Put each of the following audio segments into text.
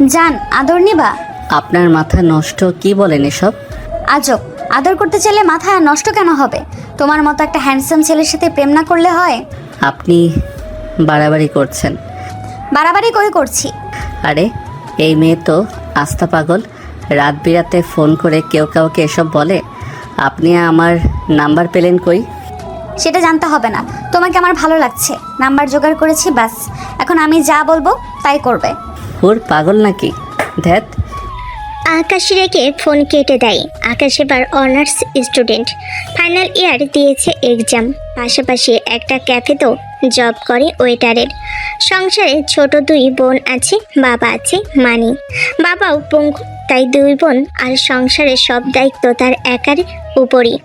জান, আদর নিবা? আপনার মাথা নষ্ট, কি বলেন এসব? আজব, আদর করতে চাইলে মাথা নষ্ট কেন হবে? তোমার মতো একটা হ্যান্ডসাম ছেলের সাথে প্রেম না করলে হয়? আপনি বাড়াবাড়ি করছেন। বাড়াবাড়ি করে করছি? আরে এই মেয়ে তো আস্থা পাগল। রাত বিরাতে ফোন করে কেউ কাউকে এসব বলে। আপনি আমার নাম্বার পেলেন কই? সেটা জানতে হবে না, তোমাকে আমার ভালো লাগছে, নাম্বার জোগাড় করেছি, ব্যাস। এখন আমি যা বলবো তাই করবে। হুর পাগল নাকি? ধ্যাত। আকাশ রেখে ফোন কেটে দেয়। আকাশ এবার অনার্স স্টুডেন্ট, ফাইনাল ইয়ার দিয়েছে এক্সাম, পাশাপাশি একটা ক্যাফেতেও জব করে ওয়েটারের। সংসারে ছোট 2 বোন আছে, বাবা আছে মানি। বাবাও পঙ্গু, তাই 2 বোন আর সংসারের সব দায়িত্ব তার একার উপরই।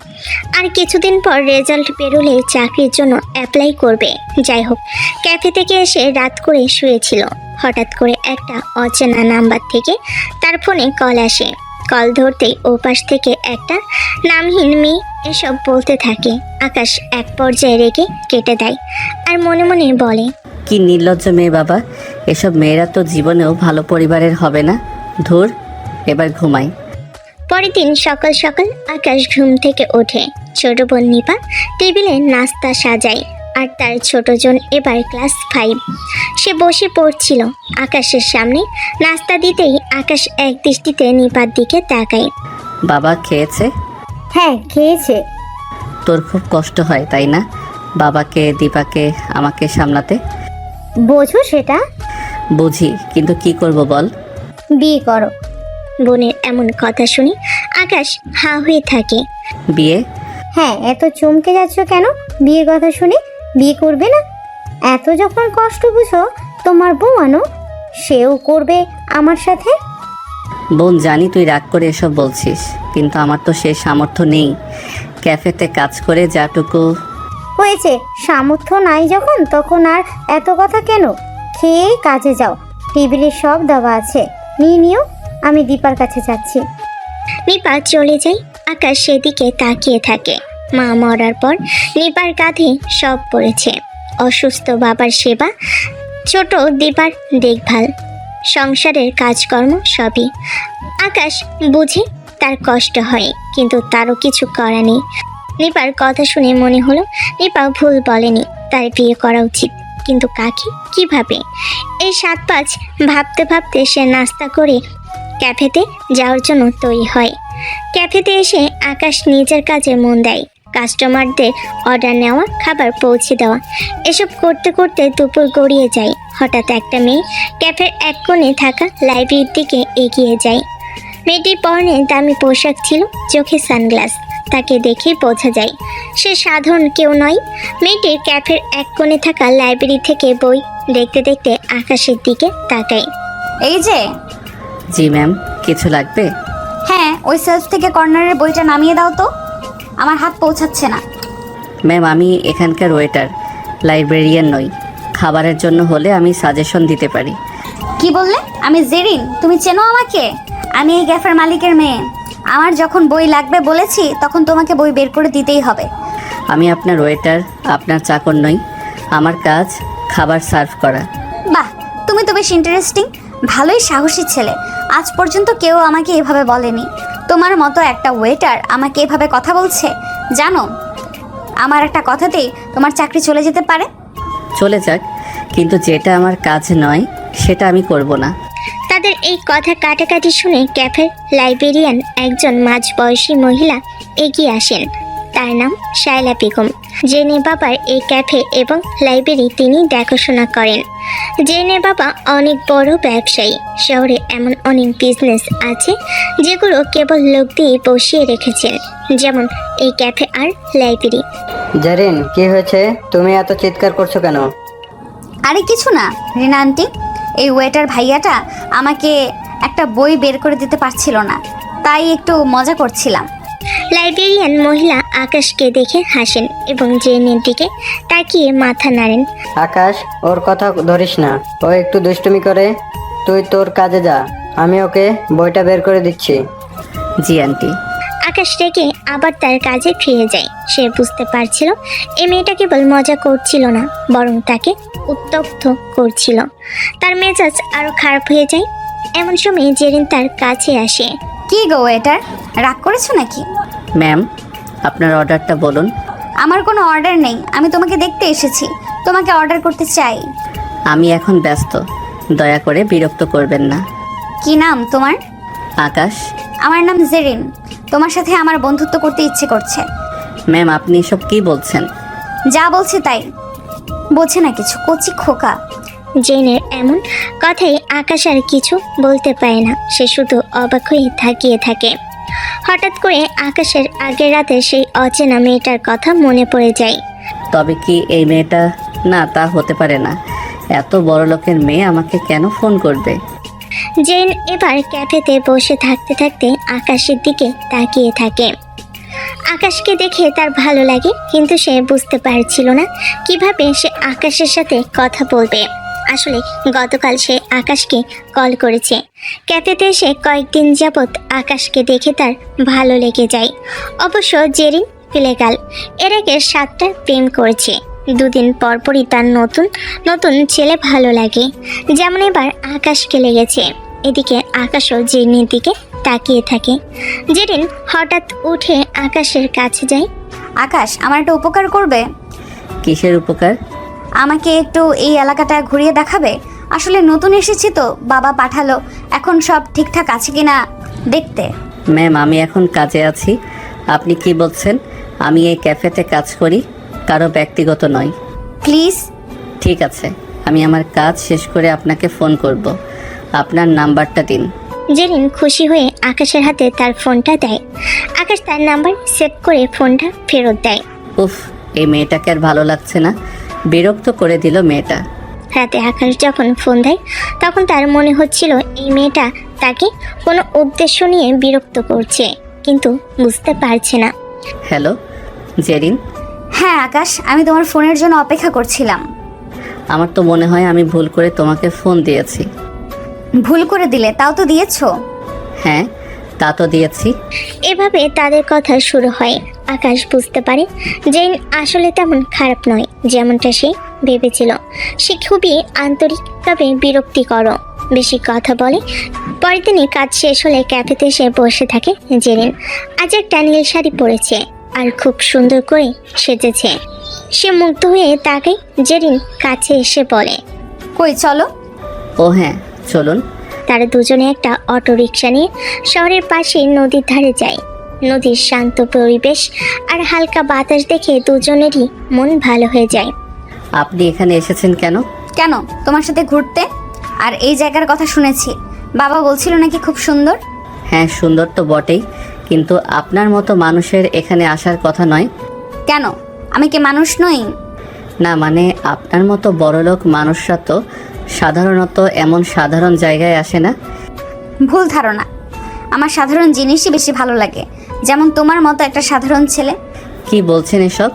আর কিছুদিন পর রেজাল্ট বেরোলে চাকরির জন্য অ্যাপ্লাই করবে। যাই হোক, ক্যাফে থেকে এসে রাত করে শুয়েছিল। হঠাৎ করে একটা অচেনা নাম্বার থেকে তার ফোনে কল আসে। কল ধরতেই ওপাশ থেকে একটা নামহীন মেয়ে এসব বলতে থাকে। আকাশ এক পর্যায়ে রেখে কেটে দেয় আর মনে মনে বলে, কি নির্লজ্জ মেয়ে বাবা, এসব মেয়েরা তো জীবনেও ভালো পরিবারের হবে না। ধুর, এবার ঘুমাই। পরের দিন সকাল সকাল আকাশ ঘুম থেকে ওঠে। ছোট বোন নিপা টেবিলে নাস্তা সাজায়, আর তার ছোট জন এবার ক্লাস 5। সে বসে পড়ছিল আকাশের সামনে। নাস্তা দিতেই আকাশ এক দৃষ্টিতে নিপার দিকে তাকায়। বাবা খেয়েছে? হ্যাঁ, খেয়েছে। তোর খুব কষ্ট হয় তাই না, বাবাকে, দীপাকে, আমাকে সামলাতে? বোঝো সেটা? বুঝি, কিন্তু কি করব বল? বিয়ে করো। বোনের এমন কথা শুনে আকাশ হা হয়ে থাকে। বিয়ে? হ্যাঁ, এত চমকে যাচ্ছ কেন? বিয়ের কথা শুনে বিয়ে করবে না? এত যখন কষ্ট বুঝো, তোমার বউ আনো, সেও করবে আমার সাথে। বোন, জানি তুই রাগ করে এসব বলছিস, কিন্তু আমার তো সে সামর্থ্য নেই। ক্যাফেতে কাজ করে যাটুকু হয়েছে, সামর্থ্য নাই যখন তখন আর এত কথা কেন? খেয়ে কাজে যাও, টেবিলে সব দেওয়া আছে, নিয়ে নিও। আমি দীপার কাছে যাচ্ছি। নিপা চলে যায়। আকাশ সেদিকে তাকিয়ে থাকে। মা মরার পর নিপার কাঁধে সব পড়েছে। অসুস্থ বাবার সেবা, ছোট দীপার দেখভাল, সংসারের কাজকর্ম সবই। আকাশ বুঝে তার কষ্ট হয়, কিন্তু তারও কিছু করা নেই। নিপার কথা শুনে মনে হলো নিপা ভুল বলেনি, তার বিয়ে করা উচিত, কিন্তু কাকে, কিভাবে? এই 7-5 ভাবতে ভাবতে সে নাস্তা করে ক্যাফেতে যাওয়ার জন্য তৈরি হয়। ক্যাফেতে এসে আকাশ নিজের কাজে মন দেয়। কাস্টমারদের অর্ডার নেওয়া, খাবার পৌঁছে দেওয়া, এসব করতে করতে দুপুর গড়িয়ে যায়। হঠাৎ একটা মেয়ে ক্যাফের এক কোণে থাকা লাইব্রেরির দিকে এগিয়ে যায়। মেয়েটির পরনে দামি পোশাক ছিল, চোখে সানগ্লাস। তাকে দেখেই বোঝা যায় সে সাধারণ কেউ নয়। মেয়েটির ক্যাফের এক কোণে থাকা লাইব্রেরি থেকে বই দেখতে দেখতে আকাশের দিকে তাকায়। এই যে। জি ম্যাম, কিছু লাগবে? হ্যাঁ, ওই সেলফ থেকে কর্নারের বইটা নামিয়ে দাও তো, আমার হাত পৌঁছাচ্ছে না। ম্যাম, আমি এখানকার ওয়েটার, লাইব্রেরিয়ান নই। খাবারের জন্য হলে আমি সাজেশন দিতে পারি। কি বললে? আমি জেরিন, তুমি চেনো আমাকে? আমি এই ক্যাফের মালিকের মেয়ে। আমার যখন বই লাগবে বলেছি, তখন তোমাকে বই বের করে দিতেই হবে। আমি আপনার ওয়েটার, আপনার চাকর নই। আমার কাজ খাবার সার্ভ করা। বাহ, তুমি তো বেশ ইন্টারেস্টিং, ভালোই সাহসী ছেলে। আজ পর্যন্ত কেউ আমাকে এভাবে বলেনি। তোমার মতো একটা ওয়েটার আমাকে এভাবে কথা বলছে। জানো, আমার একটা কথাতেই তোমার চাকরি চলে যেতে পারে। চলে যাক, কিন্তু যেটা আমার কাজ নয় সেটা আমি করব না। তাদের এই কথা কাটাকাটি শুনে ক্যাফের লাইব্রেরিয়ান একজন মাঝবয়সী মহিলা এগিয়ে আসেন। তার নাম শায়লা বেগম। জেনের বাবার এই ক্যাফে এবং লাইব্রেরি তিনি দেখাশোনা করেন। জেনের বাবা অনেক বড় ব্যবসায়ী। শহরে এমন অনেক বিজনেস আছে যেগুলো কেবল লোক দিয়ে বসিয়ে রেখেছেন, যেমন এই ক্যাফে আর লাইব্রেরি। জেরিন, কি হয়েছে? তুমি এত চিৎকার করছো কেন? আরে কিছু না রিনা আন্টি, এই ওয়েটার ভাইয়াটা আমাকে একটা বই বের করে দিতে পারছিল না, তাই একটু মজা করছিলাম। লাইব্রেরিয়ান মহিলা আকাশকে দেখে হাসেন এবং জেনের দিকে তাকিয়ে মাথা নাড়েন। আকাশ, ওর কথা ধরিস না, ও একটু দুষ্টুমি করে। তুই তোর কাজে যা, আমি ওকে বইটা বের করে দিচ্ছি। জি আন্টি। আকাশ রেগে আবার তার কাজে ফিরে যায়। সে বুঝতে পারছিল এই মেয়েটা কেবল মজা করছিল না, বরং তাকে উত্তপ্ত করছিল। তার মেজাজ আরো খারাপ হয়ে যায়। এমন সময় জেরিন তার কাছে আসে। কি গো ওয়েটার, রাগ করেছো নাকি? ম্যাম, আপনার অর্ডারটা বলুন। আমার কোনো অর্ডার নেই, আমি তোমাকে দেখতে এসেছি, তোমাকে অর্ডার করতে চাই। আমি এখন ব্যস্ত, দয়া করে বিরক্ত করবেন না। কি নাম তোমার? আকাশ। আমার নাম জেরিন। তোমার সাথে আমার বন্ধুত্ব করতে ইচ্ছে করছে। ম্যাম, আপনি এসব কি বলছেন? যা বলছি তাই, বোঝে না কিছু, কচি খোকা। জেনের এমন কথাই আকাশ আর কিছু বলতে পারে না, সে শুধু অবাক হয়ে তাকিয়ে থাকে। হঠাৎ করে আকাশের আগের রাতে সেই অচেনা মেয়েটার কথা মনে পড়ে যায়। তবে কি এই মেয়েটা? না, তা হতে পারে না। এত বড় লোকের মেয়ে আমাকে কেন ফোন করবে? জেন এবার ক্যাফেতে বসে থাকতে থাকতে আকাশের দিকে তাকিয়ে থাকে। আকাশকে দেখে তার ভালো লাগে, কিন্তু সে বুঝতে পারছিল না কিভাবে সে আকাশের সাথে কথা বলবে। আসলে গতকাল সে আকাশকে কল করেছে। ক্যাফেতে এসে কয়েকদিন যাবৎ আকাশকে দেখে তার ভালো লেগে যায়। অবশ্য জেরিন ফিলেগাল এর আগে 7টা প্রেম করেছে। দুদিন পরপরই তার নতুন নতুন ছেলে ভালো লাগে, যেমন এবার আকাশকে লেগেছে। এদিকে আকাশও জেরিনের দিকে তাকিয়ে থাকে। জেরিন হঠাৎ উঠে আকাশের কাছে যায়। আকাশ, আমার একটা উপকার করবে? কিসের উপকার? আমাকে একটু এই এলাকাটা ঘুরিয়ে দেখাবে? আসলে নতুন এসেছি তো, বাবা পাঠালো, এখন সব ঠিকঠাক আছে কিনা দেখতে। ম্যাম, আমি এখন কাজে আছি। আপনি কি বলছেন? আমি এই ক্যাফেতে কাজ করি, কারো ব্যক্তিগত নয়। প্লিজ। ঠিক আছে, আমি আমার কাজ শেষ করে আপনাকে ফোন করব। আপনার নাম্বারটা দিন। জেরিন খুশি হয়ে আকাশের হাতে তার ফোনটা দেয়। আকাশ তার নাম্বার সেভ করে ফোনটা ফেরত দেয়। উফ, এই মেয়েটাকে আর ভালো লাগছে না, বিরক্ত করে দিল মেয়েটা। রাতে আকাশ যখন ফোন দেয় তখন তার মনে হচ্ছিল এই মেয়েটা তাকে কোনো উদ্দেশ্য নিয়ে বিরক্ত করছে, কিন্তু বুঝতে পারছে না। হ্যালো জেরিন। হ্যাঁ আকাশ, আমি তোমার ফোনের জন্য অপেক্ষা করছিলাম। আমার তো মনে হয় আমি ভুল করে তোমাকে ফোন দিয়েছি। ভুল করে দিলে? তাও তো দিয়েছো। হ্যাঁ, তা তো দিয়েছি। এভাবে তাদের কথা শুরু হয়। আকাশ বুঝতে পারে জেন আসলে তেমন খারাপ নয় যেমনটা সে ভেবেছিল। সে খুবই আন্তরিক, তবে বিরক্তিকর, বেশি কথা বলে। পরের দিনই কাজ শেষ হলে ক্যাফেতে এসে বসে থাকে জেরিন। আজ একটা নীল শাড়ি পরেছে আর খুব সুন্দর করে সেজেছে। সে মুগ্ধ হয়ে তাকে জেরিন কাছে এসে বলে, কই চলো। ও হ্যাঁ, চলুন। তারা দুজনে একটা অটো রিক্সা নিয়ে শহরের পাশে নদীর ধারে যায়। নদীর শান্ত পরিবেশ আর হালকা বাতাস দেখে দুজনেরই মন ভালো হয়ে যায়। আপনি এখানে এসেছেন কেন? কেন, তোমার সাথে ঘুরতে। আর এই জায়গার কথা শুনেছি, বাবা বলছিল নাকি খুব সুন্দর। হ্যাঁ, সুন্দর তো বটেই, কিন্তু আপনার মতো মানুষের এখানে আসার কথা নয়। কেন, আমি কি মানুষ নই? না মানে, আপনার মতো বড়লোক মানুষরা তো সাধারণত এমন সাধারণ জায়গায় আসে না। ভুল ধারণা, আমার সাধারণ জিনিসই বেশি ভালো লাগে, যেমন তোমার মতো একটা সাধারণ ছেলে। কি বলছেন এসব?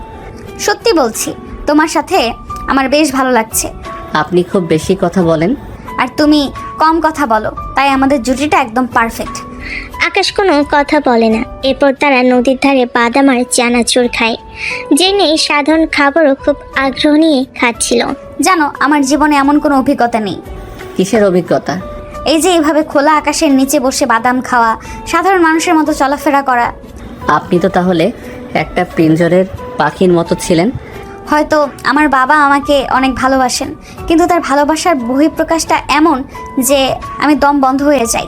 সত্যি বলছি, তোমার সাথে আমার বেশ ভালো লাগছে। আপনি খুব বেশি কথা বলেন। আর তুমি কম কথা বলো, তাই আমাদের জুটিটা একদম পারফেক্ট। আকাশ কোনো কথা বলে না। এরপর তারা নদীর ধারে বাদাম আর চানাচুর খায়। জেনে সাধারণ খাবারও খুব আগ্রহ নিয়ে খাচ্ছিল। জানো, আমার জীবনে এমন কোনো অভিজ্ঞতা নেই। কিসের অভিজ্ঞতা? এই যে এইভাবে খোলা আকাশের নিচে বসে বাদাম খাওয়া, সাধারণ মানুষের মতো চলাফেরা করা। আপনি তো তাহলে একটা পিঞ্জরের পাখির মতো ছিলেন। হয়তো আমার বাবা আমাকে অনেক ভালোবাসেন, কিন্তু তার ভালোবাসার বহিঃপ্রকাশটা এমন যে আমি দম বন্ধ হয়ে যাই।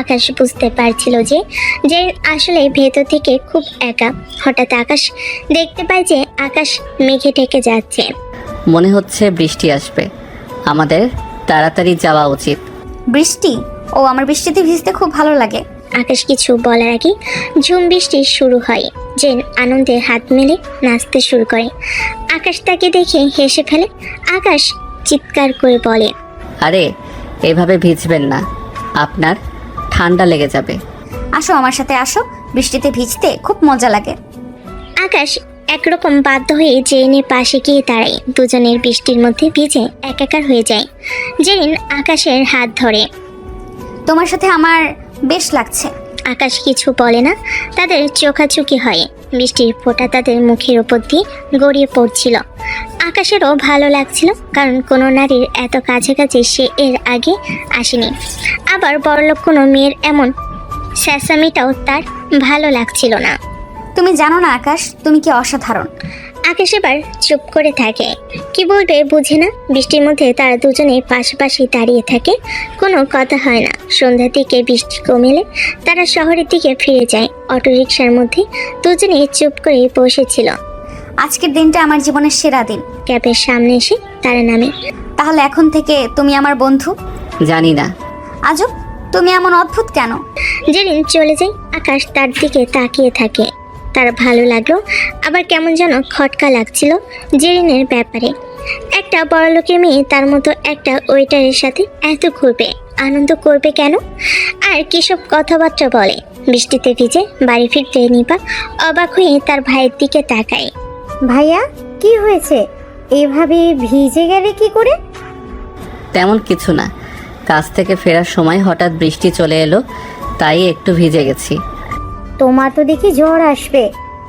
আকাশ বুঝতে পারছিল যে আসলে ভেতর থেকে খুব একা। হঠাৎ আকাশ দেখতে পায় যে আকাশ মেঘে ঢেকে যাচ্ছে। মনে হচ্ছে বৃষ্টি আসবে, আমাদের তাড়াতাড়ি যাওয়া উচিত। বৃষ্টি? ও, আমার বৃষ্টিতে ভিজতে খুব ভালো লাগে। আকাশ কিছু বলার আগে ঝুম বৃষ্টি শুরু হয়। জেন আনন্দে হাত মেলে নাচতে শুরু করে। আকাশ তাকে দেখে হেসে ফেলে। আকাশ চিৎকার করে বলে, আরে এভাবে ভিজবেন না, আপনার ঠান্ডা লেগে যাবে। আসো আমার সাথে আসো, বৃষ্টিতে ভিজতে খুব মজা লাগে। আকাশ একরকম বাধ্য হয়ে জেনের পাশে গিয়ে দাঁড়ায়। দুজনের বৃষ্টির মধ্যে ভিজে একাকার হয়ে যায়। জেরিন আকাশের হাত ধরে। তোমার সাথে আমার বেশ লাগছে। আকাশ কিছু বলে না। তাদের চোখাচোখি হয়। বৃষ্টির ফোঁটা তাদের মুখের উপর দিয়ে গড়িয়ে পড়ছিল। আকাশেরও ভালো লাগছিল, কারণ কোনো নারীর এত কাছাকাছি সে এর আগে আসেনি। আবার বড়লোক কোনো মেয়ের এমন স্যাসামিটাও তার ভালো লাগছিল না। তুমি জানো না আকাশ, তুমি কি অসাধারণ। আকাশ এবার চুপ করে থাকে, কি বলবে বুঝে না। বৃষ্টির মধ্যে তারা দুজনে পাশাপাশি দাঁড়িয়ে থাকে, কোনো কথা হয় না। সন্ধ্যার দিকে বৃষ্টি কমেলে তারা শহরের দিকে ফিরে যায়। অটোরিকশার মধ্যে দুজনে চুপ করে বসেছিল। আজকের দিনটা আমার জীবনের সেরা দিন। ক্যাবের সামনে এসে তারা নামে। তাহলে এখন থেকে তুমি আমার বন্ধু? জানি না। আজব, তুমি এমন অদ্ভুত কেন? জেরিন চলে যায়। আকাশ তার দিকে তাকিয়ে থাকে। তার ভালো লাগলো, আবার কেমন যেন খটকা লাগছিল জেরিনের ব্যাপারে। একটা বড়লোকের মেয়ে তার মতো একটা ওয়েটারের সাথে এত ঘুরবে, আনন্দ করবে কেন? আর কিসব কথাবার্তা বলে। বৃষ্টিতে ভিজে বাড়ি ফিরতে নিপা অবাক হয়ে তার ভাইয়ের দিকে তাকায়। ভাইয়া, কি হয়েছে? এভাবে ভিজে গেলে কি করে? তেমন কিছু না, কাজ থেকে ফেরার সময় হঠাৎ বৃষ্টি চলে এলো, তাই একটু ভিজে গেছি। তোমার তো দেখি জ্বর আসবে,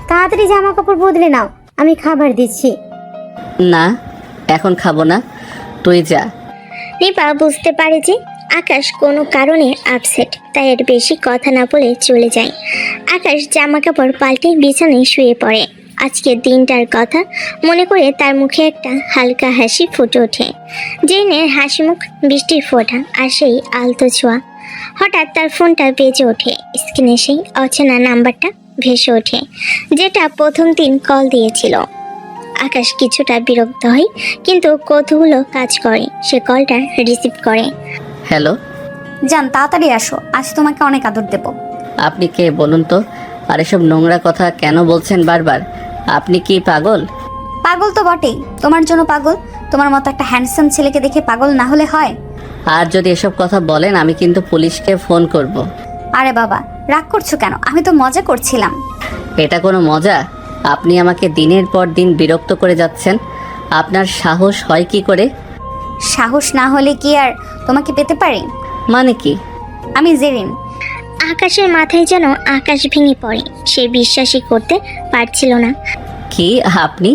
তাড়াতাড়ি জামা কাপড় বদলে নাও, আমি খাবার দিচ্ছি। না, এখন খাবো না, তুই যা। নিপা বুঝতে পারে যে আকাশ কোনো কারণে আপসেট, তাই আর বেশি কথা না বলে চলে যায়। আকাশ জামা কাপড় পাল্টে বিছানায় শুয়ে পড়ে। আজকের দিনটার কথা মনে করে তার মুখে একটা হালকা হাসি ফুটে ওঠে। জেনের হাসি মুখ, বৃষ্টির ফোঁটা আর সেই আলতো ছোঁয়া। হঠাৎ তার ফোনটা বেজে ওঠে। স্ক্রিনে সেই অচেনা নাম্বারটা ভেসে ওঠে, যেটা প্রথম দিন কল দিয়েছিল। আকাশ কিছুটা বিরক্ত হয়, কিন্তু কতগুলো কাজ করে। সে কলটা রিসিভ করে। হ্যালো। জান, তাড়াতাড়ি আসো, আজ তোমাকে অনেক আদর দেব। আপনি কে বলুন তো? আর এসব নোংরা কথা কেন বলছেন বারবার? আপনি কি পাগল? পাগল তো বটেই, তোমার জন্য পাগল। তোমার মতো একটা হ্যান্ডসাম ছেলেকে দেখে পাগল না হলে হয়? আর যদি এসব কথা বলেন আমি কিন্তু পুলিশকে ফোন করব। আরে বাবা, রাগ করছো কেন? আমি তো মজা করছিলাম। এটা কোনো মজা? আপনি আমাকে দিনের পর দিন বিরক্ত করে যাচ্ছেন। আপনার সাহস হয় কি করে? সাহস না হলে কি আর তোমাকে পেতে পারি? মানে কি? আমি জেরিন। আকাশের মাথায় যেন আকাশ ভেঙে পড়ে। সে বিশ্বাসই করতে পারছিল না। কি আপনি?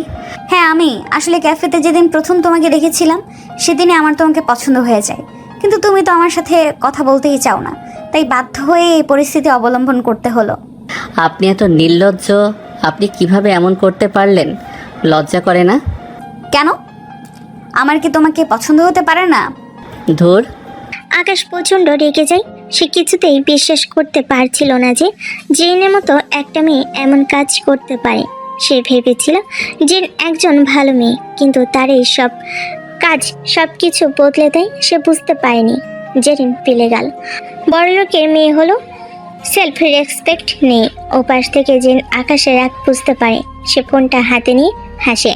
হ্যাঁ আমি। আসলে ক্যাফেতে যেদিন প্রথম তোমাকে দেখেছিলাম সেদিনই আমার তোমাকে পছন্দ হয়ে যায়, কিন্তু তুমি তো আমার সাথে কথা বলতেই চাও না, তাই বাধ্য হয়ে এই পরিস্থিতি অবলম্বন করতে হলো। আপনি এত নির্লজ্জ, আপনি কিভাবে এমন করতে পারলেন? লজ্জা করে না? কেন? আমার কি তোমাকে পছন্দ হতে পারে না? ধুর। আকাশ প্রচণ্ড রেগে যায়। সে কিছুতেই বিশ্বাস করতে পারছিল না যে জেনের মতো একটা মেয়ে এমন কাজ করতে পারে। সে ভেবেছিল জেন একজন ভালো মেয়ে, কিন্তু তার এই সব কাজ সব কিছু বদলে দেয়। সে বুঝতে পারেনি। জেরিন পিলে গেল। বড়লোকের মেয়ে হলো, সেলফ রেসপেক্ট নেই। ওপাশ থেকে জেন আকাশের রাগ বুঝতে পারে। সে ফোনটা হাতে নিয়ে হাসে।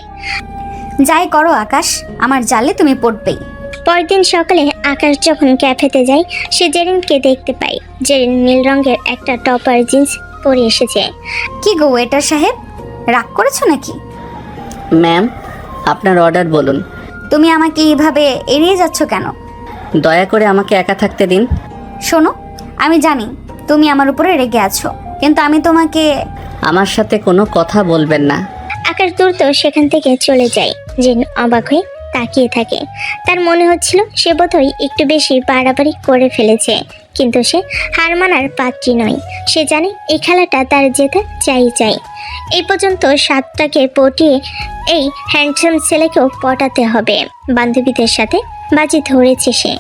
যাই করো আকাশ, আমার জালে তুমি পড়বেই। পরদিন সকালে আকাশ যখন ক্যাফেতে যায়, সে জেরিনকে দেখতে পায়। জেরিন নীল রঙের একটা টপ আর জিন্স পরে এসেছে। কি গো ওয়েটার সাহেব, রাগ করেছো নাকি? ম্যাম, আপনার অর্ডার বলুন। তুমি আমাকে এইভাবে এড়িয়ে যাচ্ছ কেন? দয়া করে আমাকে একা থাকতে দিন। শোনো, আমি জানি তুমি আমার উপরে রেগে আছো, কিন্তু আমি তোমাকে... আমার সাথে কোনো কথা বলবেন না। আকাশ দ্রুত সেখান থেকে চলে যায়। জেন অবাক হয়ে তাকিয়ে থাকে। তার মনে হচ্ছিল সে বোধহয় একটু বেশি বাড়াবাড়ি করে ফেলেছে, কিন্তু সে হার মানার পাত্রী নয়। সে জানে এই খেলাটা তার জেতা চাই। এই পর্যন্ত 7টাকে পটিয়ে এই হ্যান্ডসাম ছেলেকেও পটাতে হবে। বান্ধবীদের সাথে বাজি ধরেছে সে।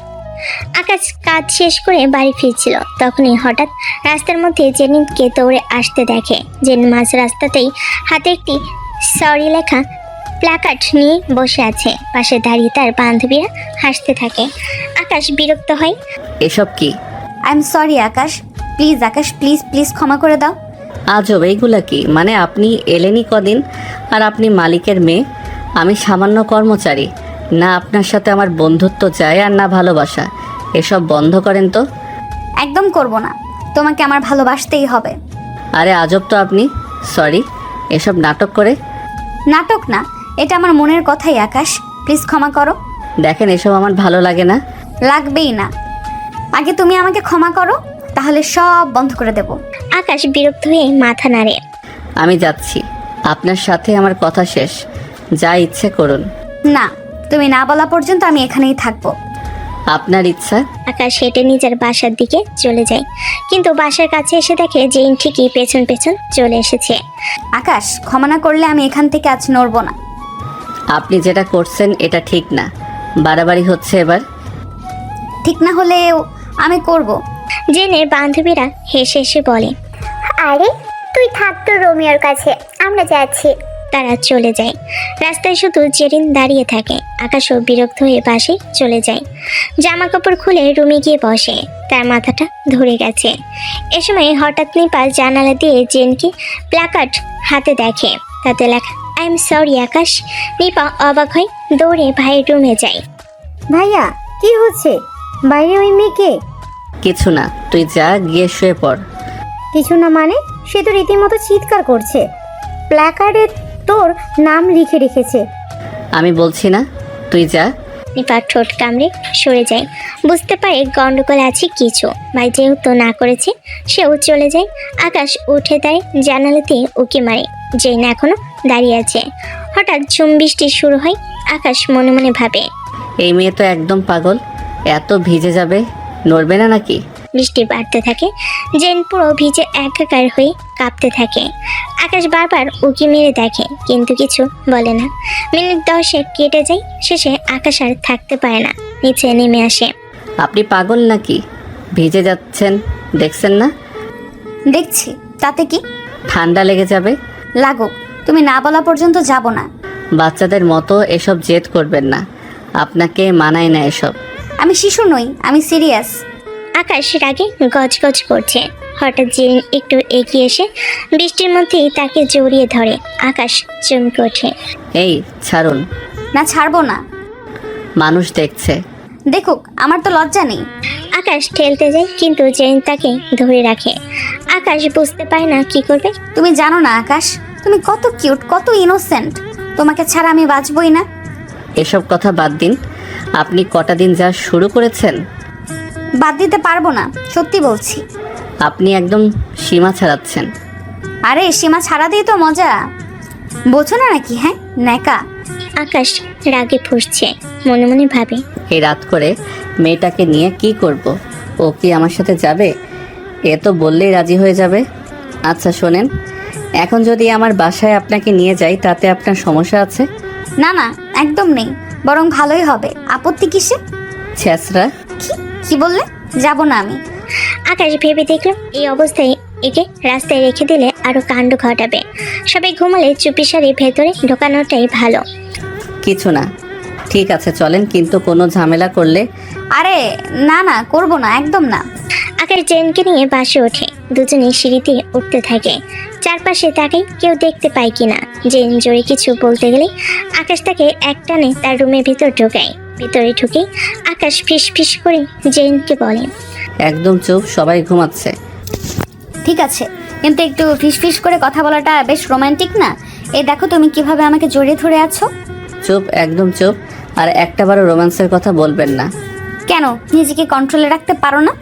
আকাশ কাজ শেষ করে বাড়ি ফিরছিল, তখনই হঠাৎ রাস্তার মধ্যে জেনিনকে দৌড়ে আসতে দেখে। জেন মাঝ রাস্তাতেই হাতে একটি সরি লেখা প্ল্যাকার্ড নিয়ে বসে আছে। পাশে দাঁড়িয়ে তার বান্ধবীরা হাসতে থাকে। আকাশ বিরক্ত হয়। এসব কি? I am sorry Akash, please Akash, please please ক্ষমা করে দাও। আজব, এইগুলা কি? মানে আপনি এলেনই কদিন, আর আপনি মালিকের মেয়ে, আমি সামান্য কর্মচারী। না আপনার সাথে আমার বন্ধুত্ব চাই আর না ভালোবাসা। এসব বন্ধ করেন তো। একদম করব না, তোমাকে আমার ভালোবাসতেই হবে। আরে আজব তো আপনি। সরি, এসব নাটক করে। নাটক না, এটা আমার মনের কথাই আকাশ, প্লিজ ক্ষমা করো। দেখেন, এসব আমার ভালো লাগে না। লাগবেই না, আগে তুমি আমাকে ক্ষমা করো, তাহলে সব বন্ধ করে দেব। আকাশ বিরক্ত হয়ে মাথা নাড়ে। আমি যাচ্ছি, আপনার সাথে আমার কথা শেষ। যা ইচ্ছে করুন। না, তুমি না বলা পর্যন্ত আমি এখানেই থাকবো। আপনার ইচ্ছা। আকাশ হেঁটে নিজের বাসার দিকে চলে যায়, কিন্তু বাসার কাছে এসে দেখে জেন ঠিকই পেছন পেছন চলে এসেছে। আকাশ, ক্ষমা না করলে আমি এখান থেকে আজ নড়বো না। আপনি যেটা করছেন এটা ঠিক না, বাড়াবাড়ি হচ্ছে এবার। ঠিক না হলেও আমি করব। জেনের বান্ধবীরা হেসে হেসে বলে, আরে তুই থাক তো রোমিওর কাছে, আমরা যাচ্ছি। তারা চলে যায়। রাস্তায় শুধু জেরিন দাঁড়িয়ে থাকে। আকাশও বিরক্ত হয়ে পাশে চলে যায়। জামা কাপড় খুলে রুমে গিয়ে বসে, তার মাথাটা ধরে গেছে। এ সময় হঠাৎ নিপা জানালা দিয়ে জেনকে প্ল্যাকার্ড হাতে দেখে, তাতে লেখা আই এম সরি আকাশ। নিপা অবাক হয়ে দৌড়ে ভাইয়ের রুমে যায়। ভাইয়া, কি হচ্ছে? বাইরে ওই মেয়েকে? কিছু না, তুই যা গিয়ে শুয়ে পড়। কিছু না মানে? সে তো রীতিমতো চিৎকার করছে। প্ল্যাকার্ডে তোর নাম লিখে রেখেছে। আমি বলছি না, তুই যা। নিপা ঠোঁট কামড়ে সরে যায়, বুঝতে পারে গন্ডগোল আছে কিছু। ভাই যেহেতু না করেছে, সেও চলে যায়। আকাশ উঠে দেয়, জানালাতে উকি মারে। জেন এখনো দাঁড়িয়ে আছে। হঠাৎ ঝুম বৃষ্টি শুরু হয়। আকাশ মনে মনে ভাবে, এই মেয়ে তো একদম পাগল, এত ভিজে যাবে, নড়বে না নাকি? বৃষ্টি বাড়তে থাকে। জেন পুরো ভিজে একাকার হয়ে কাঁপতে থাকে। আকাশ বারবার উকি মেরে দেখে, কিন্তু কিছু বলে না। মিনিট 10 কেটে যায়। শেষে আকাশ আর থাকতে পারে না, নিচে নেমে আসে। আপনি পাগল নাকি? ভিজে যাচ্ছেন, দেখছেন না? দেখছি, তাতে কি? ঠান্ডা লেগে যাবে। লাগুক, তুমি না বলা পর্যন্ত যাব না। বাচ্চাদের মতো এসব জেদ করবেন না, আপনাকে মানায় না এসব। আমি শিশু নই, আমি সিরিয়াস। আকাশ রাগে গজগজ করছে। হঠাৎ জেন একটু এগিয়ে এসে বৃষ্টির মধ্যেই তাকে জড়িয়ে ধরে। আকাশ চমকে ওঠে। এই ছাড়ুন। না, ছাড়বো না। মানুষ দেখছে। দেখুক, আমার তো লজ্জা নেই। আকাশ ঠেলতে যায়, কিন্তু জেন তাকে ধরে রাখে। আকাশ বুঝতে পারে না কি করবে। তুমি জানো না আকাশ, তুমি কত কিউট, কত ইনোসেন্ট। তোমাকে ছাড়া আমি বাঁচবই না। এসব কথা বাদ দিন, আপনি কটা দিন যা শুরু করেছেন। বাদ দিতে পারবো না, সত্যি বলছি। আপনি একদম সীমা ছাড়াচ্ছেন। আরে সীমা ছাড়া দিয়ে তো মজা, বোঝো না নাকি? হ্যাঁ, নেকা। আকাশ রাগে ফুঁসছে, মনে মনে ভাবে, এই রাত করে মেয়েটাকে নিয়ে কি করব? ও কি আমার সাথে যাবে? এ তো বললেই রাজি হয়ে যাবে। আচ্ছা শোনেন, এখন যদি আমার বাসায় আপনাকে নিয়ে যাই, তাতে আপনার সমস্যা আছে? না না, একদম নেই, বরং ভালোই হবে। আপত্তি কিসে? ছেঁচড়া। কি বললে? যাব না আমি। আকাশ ভেবে দেখলো এই অবস্থায় একে রাস্তায় রেখে দিলে আরো কাণ্ড ঘটাবে। সবাই ঘুমালে চুপিসারে ভেতরে ঢোকানোটাই ভালো। কিছু না, ঠিক আছে চলেন, কিন্তু কোনো ঝামেলা করলে। আরে না না, করব না, একদম না। আকাশ জেনকে নিয়ে বাসে ওঠে। দুজনে সিঁড়িতে উঠতে থাকে। চারপাশে তাকে কেউ দেখতে পায় কিনা। জেন জোরে কিছু বলতে গেলে আকাশ তাকে একটানে তার রুমের ভিতর ঢোকায়। ভিতরে ঢুকে আকাশ ফিস ফিস করে জেনকে বলে, একদম চুপ, সবাই ঘুমাচ্ছে। ঠিক আছে, কিন্তু একটু ফিস ফিস করে কথা বলাটা বেশ রোমান্টিক না? এই দেখো তুমি কিভাবে আমাকে জড়িয়ে ধরে আছো। চুপ, একদম চুপ। আর একটাবারও রোম্যান্সের কথা বলবেন না। কেন, নিজেকে কন্ট্রোলে রাখতে পারো না?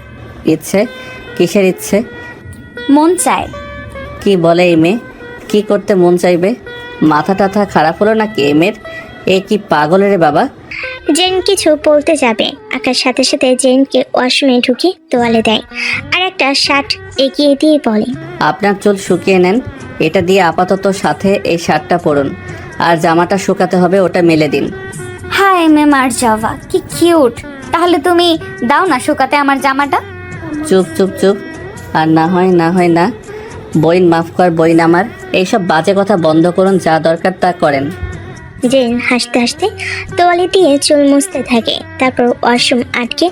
ইচ্ছে? কিসের ইচ্ছে? মন চায়। কি বলে এই মেয়ে? কি করতে মন চাইবে? মাথা টাথা খারাপ হলো নাকি এই মেয়ের? এ কি পাগলের রে বাবা? জেন কিছু বলতে যাবে, আকাশ সাথে সাথে জেনকে ওয়াশরুমে ঢুকে তোয়ালে দেয় আর একটা শার্ট এগিয়ে দিয়ে বলে, আপনার চুল শুকিয়ে নেন, এটা দিয়ে আপাতত সাথে এই শার্টটা পরুন, আর জামাটা শুকাতে হবে, ওটা মেলে দিন। হাই মেমার জাভা, কি কিউট। তাহলে তুমি দাও না শুকাতে আমার জামাটা। চুপ চুপ চুপ। আর না হয় না। বইন মাফ কর বইন আমার। এইসব বাজে কথা বন্ধ করুন, যা দরকার তা করেন। জেন হাসতে হাসতে তোয়ালে দিয়ে চুল মুছতে থাকে। তারপর ওয়াশরুম আটকে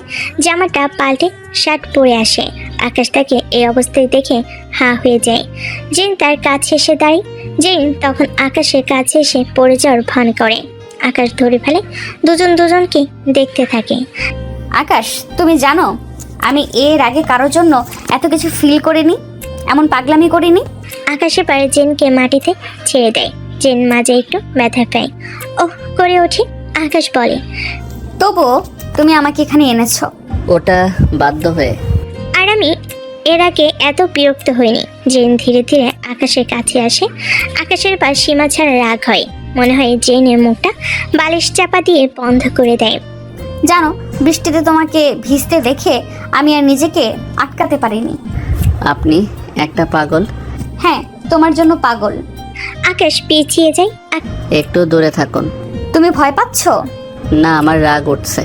জামাটা পাল্টে শার্ট পরে আসে। আকাশ তাকে এই অবস্থায় দেখে হা হয়ে যায়। জেন তার কাছে এসে দাঁড়ায়। জেন তখন আকাশের কাছে এসে পড়ে যাওয়ার ভান করে। আকাশ ধরে ফেলে, দুজনকে দেখতে থাকে। আকাশ, তুমি জানো আমি এর আগে কারোর জন্য এত কিছু ফিল করিনি, এমন পাগলামি করিনি। আকাশে পারে জেনকে মাটিতে ছেড়ে দেয়। জেন মাঝে একটু ব্যথা পায়। ওহ করে ওঠে। আকাশ বলে, তবুও তুমি আমাকে এখানে এনেছো। ওটা বাধ্য হয়ে। আর আমি এর আগে এত বিরক্ত হইনি। জেন ধীরে ধীরে আকাশের কাছে আসে। আকাশের পর সীমা ছাড়া রাগ হয়। মনে হয় জেনের মুখটা বালিশ চাপা দিয়ে বন্ধ করে দেয়। জানো, বৃষ্টিতে তোমাকে ভিজতে দেখে আমি আর নিজেকে আটকাতে পারিনি। আপনি একটা পাগল। হ্যাঁ, তোমার জন্য পাগল। আকাশ পিছিয়ে যায়। একটু দূরে থাকুন। তুমি ভয় পাচ্ছ? না, আমার রাগ উঠছে।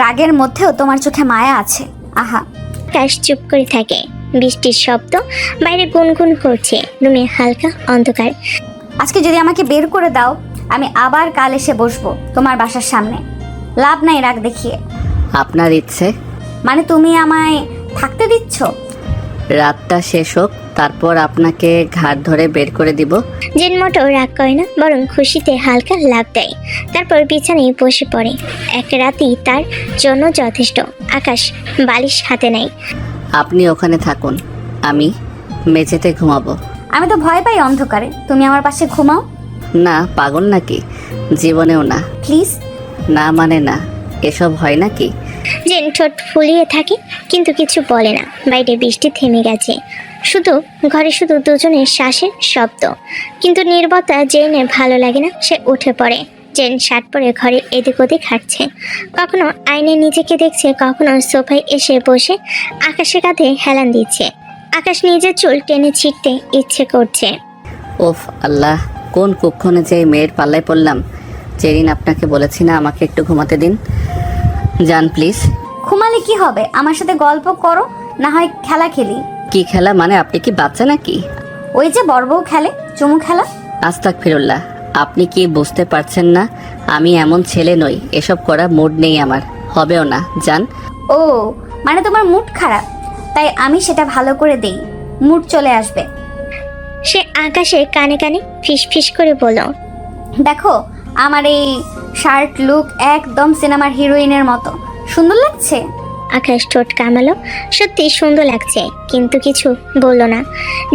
রাগের মধ্যেও তোমার চোখে মায়া আছে। আহা, আকাশ চুপ করে থাকে। বৃষ্টির শব্দ বাইরে গুনগুন করছে। রুমে হালকা অন্ধকার। আজকে যদি আমাকে বের করে দাও, আমি আবার কাল এসে বসবো তোমার বাসার সামনে। লাভ নাই রাগ দেখিয়ে। আপনার ইচ্ছে? মানে তুমি আমায় থাকতে দিচ্ছ? রাতটা শেষ হোক, তারপর আপনাকে ঘাট ধরে বের করে দিব। জেন মোটেও রাগ করে না, বরং খুশিতে হালকা লাফ দেয়। তারপর বিছানায় বসে পড়ে। এক রাতই তার জন্য যথেষ্ট। আকাশ বালিশ হাতে নেয়। আপনি ওখানে থাকুন, আমি মেঝেতে ঘুমাবো। আমি তো ভয় পাই অন্ধকারে, তুমি আমার পাশে ঘুমাও। না, পাগল নাকি? জীবনেও না। প্লিজ। না মানে না, এসব হয় নাকি? জেন ঠোঁট ফুলিয়ে থাকে, কিন্তু কিছু বলে না। বাইরে বৃষ্টি থেমে গেছে, ঘরে শুধু দুজনের শ্বাসের শব্দ। কিন্তু নীরবতা জেনের ভালো লাগে না। সে উঠে পড়ে। জেন শার্ট পরে ঘরে এদিক ওদিক হাঁটছে। কখনো আয়নায় নিজেকে দেখছে, কখনো সোফায় এসে বসে আকাশের কাঁধে হেলান দিচ্ছে। আকাশ নিজের চুল টেনে ছিঁড়তে ইচ্ছে করছে। ওফ আল্লাহ, কোন কুক্ষণে যে এই মেয়ের পাল্লায় পড়লাম। জেরিন, আপনাকে বলেছি না আমাকে একটু ঘুমাতে দিন। যান প্লিজ। ঘুমালে কি হবে? আমার সাথে গল্প করো, না হয় খেলা খেলি। কি খেলা? মানে আপনি কি বাচ্চা নাকি? ওই যে বড় বউ খেলে, চুমু খেলা। আস্তাগফিরুল্লাহ, আপনি কি বুঝতে পারছেন না? আমি এমন ছেলে নই, এসব করার মুড নেই আমার, হবেও না। যান। ও, মানে তোমার মুড খারাপ, তাই আমি সেটা ভালো করে দেই, মুড চলে আসবে। সে আকাশের কানে কানে ফিস ফিস করে বলল, দেখো, আমার এই শার্ট লুক একদম সিনেমার হিরোইনের মতো সুন্দর লাগছে। আকাশ ঠোঁট কামালো। সত্যি সুন্দর লাগছে, কিন্তু কিছু বলল না।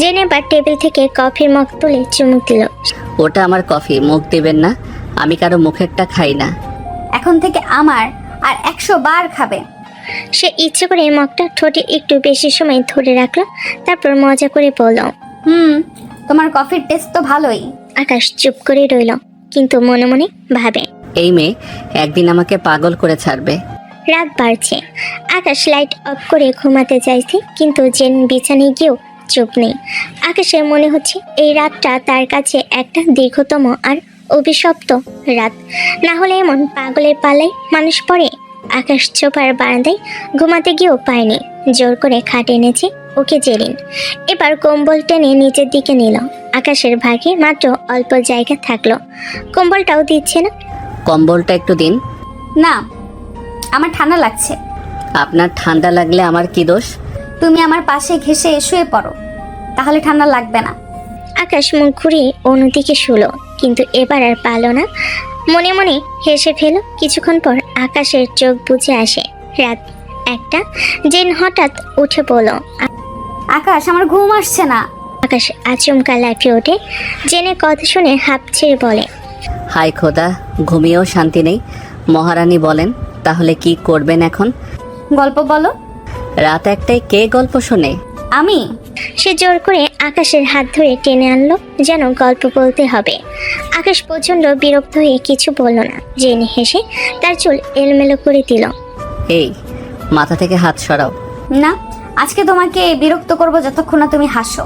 জেনে বার টেবিল থেকে কফির মগ তুলে চুমুক দিল। ওটা আমার কফি, মুখ দিবেন না। আমি কারো মুখেরটা খাই না। এখন থেকে আমার আর 100 বার খাবে। সে ইচ্ছে করে মগটা ঠোঁটে একটু বেশি সময় ধরে রাখলো। তারপর মজা করে বলল, তোমার কফির টেস্ট তো ভালোই। আকাশ চুপ করে রইল, কিন্তু মনে মনে ভাবে, এই মেয়ে একদিন আমাকে পাগল করে ছাড়বে। রাত বাড়ছে। আকাশ লাইট অফ করে ঘুমাতে চাইছে, কিন্তু জেন বিছানায় গিয়েও চুপ নেই। আকাশের মনে হচ্ছে এই রাতটা তার কাছে একটা দীর্ঘতম আর অভিশপ্ত রাত। না হলে এমন পাগলের পাল্লায় মানুষ পড়ে। আকাশ চোপার বারান্দায় ঘুমাতে গিয়েও পায়নি। জোর করে খাটে এনেছে ওকে জেরিন। এবার কম্বল টেনে নিচের দিকে নিল। আকাশের ভাগে মাত্র অল্প জায়গা থাকলো, কম্বলটাও দিচ্ছে না। কম্বলটা একটু দিন। না, আমার ঠান্ডা লাগছে। আপনার ঠান্ডা লাগলে আমার কি দোষ? তুমি আমার পাশে ঘেঁষে শুয়ে পড়ো, তাহলে ঠান্ডা লাগবে না। আকাশ মুখ ঘুরিয়ে অন্যদিকে শুলো, কিন্তু এবার আর পালো না। মনে মনে হেসে ফেল। কিছুক্ষণ পর আকাশের চোখ বুজে আসে। রাত 1টা। জেন হঠাৎ উঠে পড়ল। আকাশ, আমার ঘুম আসছে না। আকাশ আচমকা লাফিয়ে ওঠে। জেনের কথা শুনে হাঁপ ছেড়ে বলে, হায় খোদা, ঘুমিয়েও শান্তি নেই। মহারানী বলেন, তাহলে কি করবেন এখন? গল্প বলো। রাত 1টায় কে গল্প শোনে? আমি। সে জোর করে আকাশের হাত ধরে টেনে আনলো, যেন গল্প বলতে হবে। আকাশ প্রচণ্ড বিরক্ত হয়ে কিছু বলল না। জেন হেসে তার চুল এলোমেলো করে দিল। এই, মাথা থেকে হাত সরাও। না, আজকে তোমাকে বিরক্ত করব যতক্ষণ না তুমি হাসো।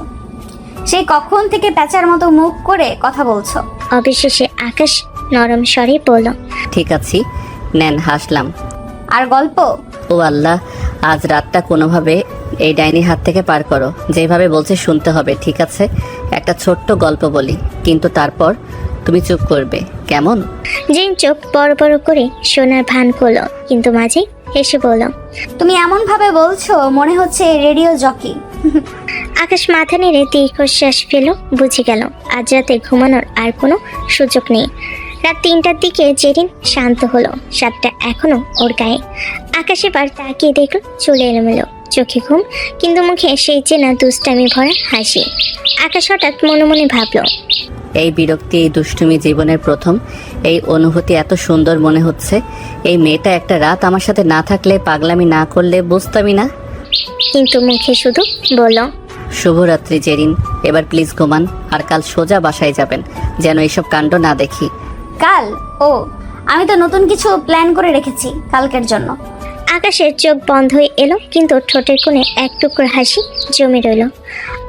সেই কখন থেকে প্যাঁচার মতো মুখ করে কথা বলছো। অবশেষে আকাশ নরম স্বরে বলল, ঠিক আছে, নেন, হাসলাম। আর গল্প? ও আল্লাহ, আজ রাতটা কোনোভাবে এই ডাইনির হাত থেকে পার করো। যেভাবে বলছে শুনতে হবে, ঠিক আছে? একটা ছোট্ট গল্প বলি, কিন্তু তারপর তুমি চুপ করবে, কেমন? জেন চোখ বড় বড় করে সোনার ভান করলো, কিন্তু মাঝে হেসে বলল, তুমি এমন ভাবে বলছো মনে হচ্ছে রেডিও জকি। আকাশ মাথা নেড়ে দীর্ঘশ্বাস ফেল। বুঝে গেল আজ রাতে ঘুমানোর আর কোনো সুযোগ নেই। রাত 3টার দিকে জেরিন শান্ত হলো। 7টা এখনো ওর গায়ে। আকাশ এবার তাকিয়ে দেখল চলে এলোমেলো, চোখে ঘুম, কিন্তু মুখে সেই চেনা দুষ্টামি ভরা হাসি। আকাশ হঠাৎ মনে মনে ভাবল, এই বিরক্তি, এই দুষ্টুমি জীবনের প্রথম। এই অনুভূতি এত সুন্দর মনে হচ্ছে। এই মেয়েটা একটা রাত আমার সাথে না থাকলে, পাগলামি না করলে বুঝতামই না। কিন্তু মুখে শুধু বলল, শুভরাত্রি জেরিন, এবার প্লিজ ঘুমান, আর কাল সোজা বাসায় যাবেন, যেন এইসব কাণ্ড না দেখি। কাল? ও, আমি তো নতুন কিছু প্ল্যান করে রেখেছি কালকের জন্য। আকাশের চোখ বন্ধ হয়ে এলো, কিন্তু ঠোঁটের কোণে এক টুকরো হাসি জমে রইল।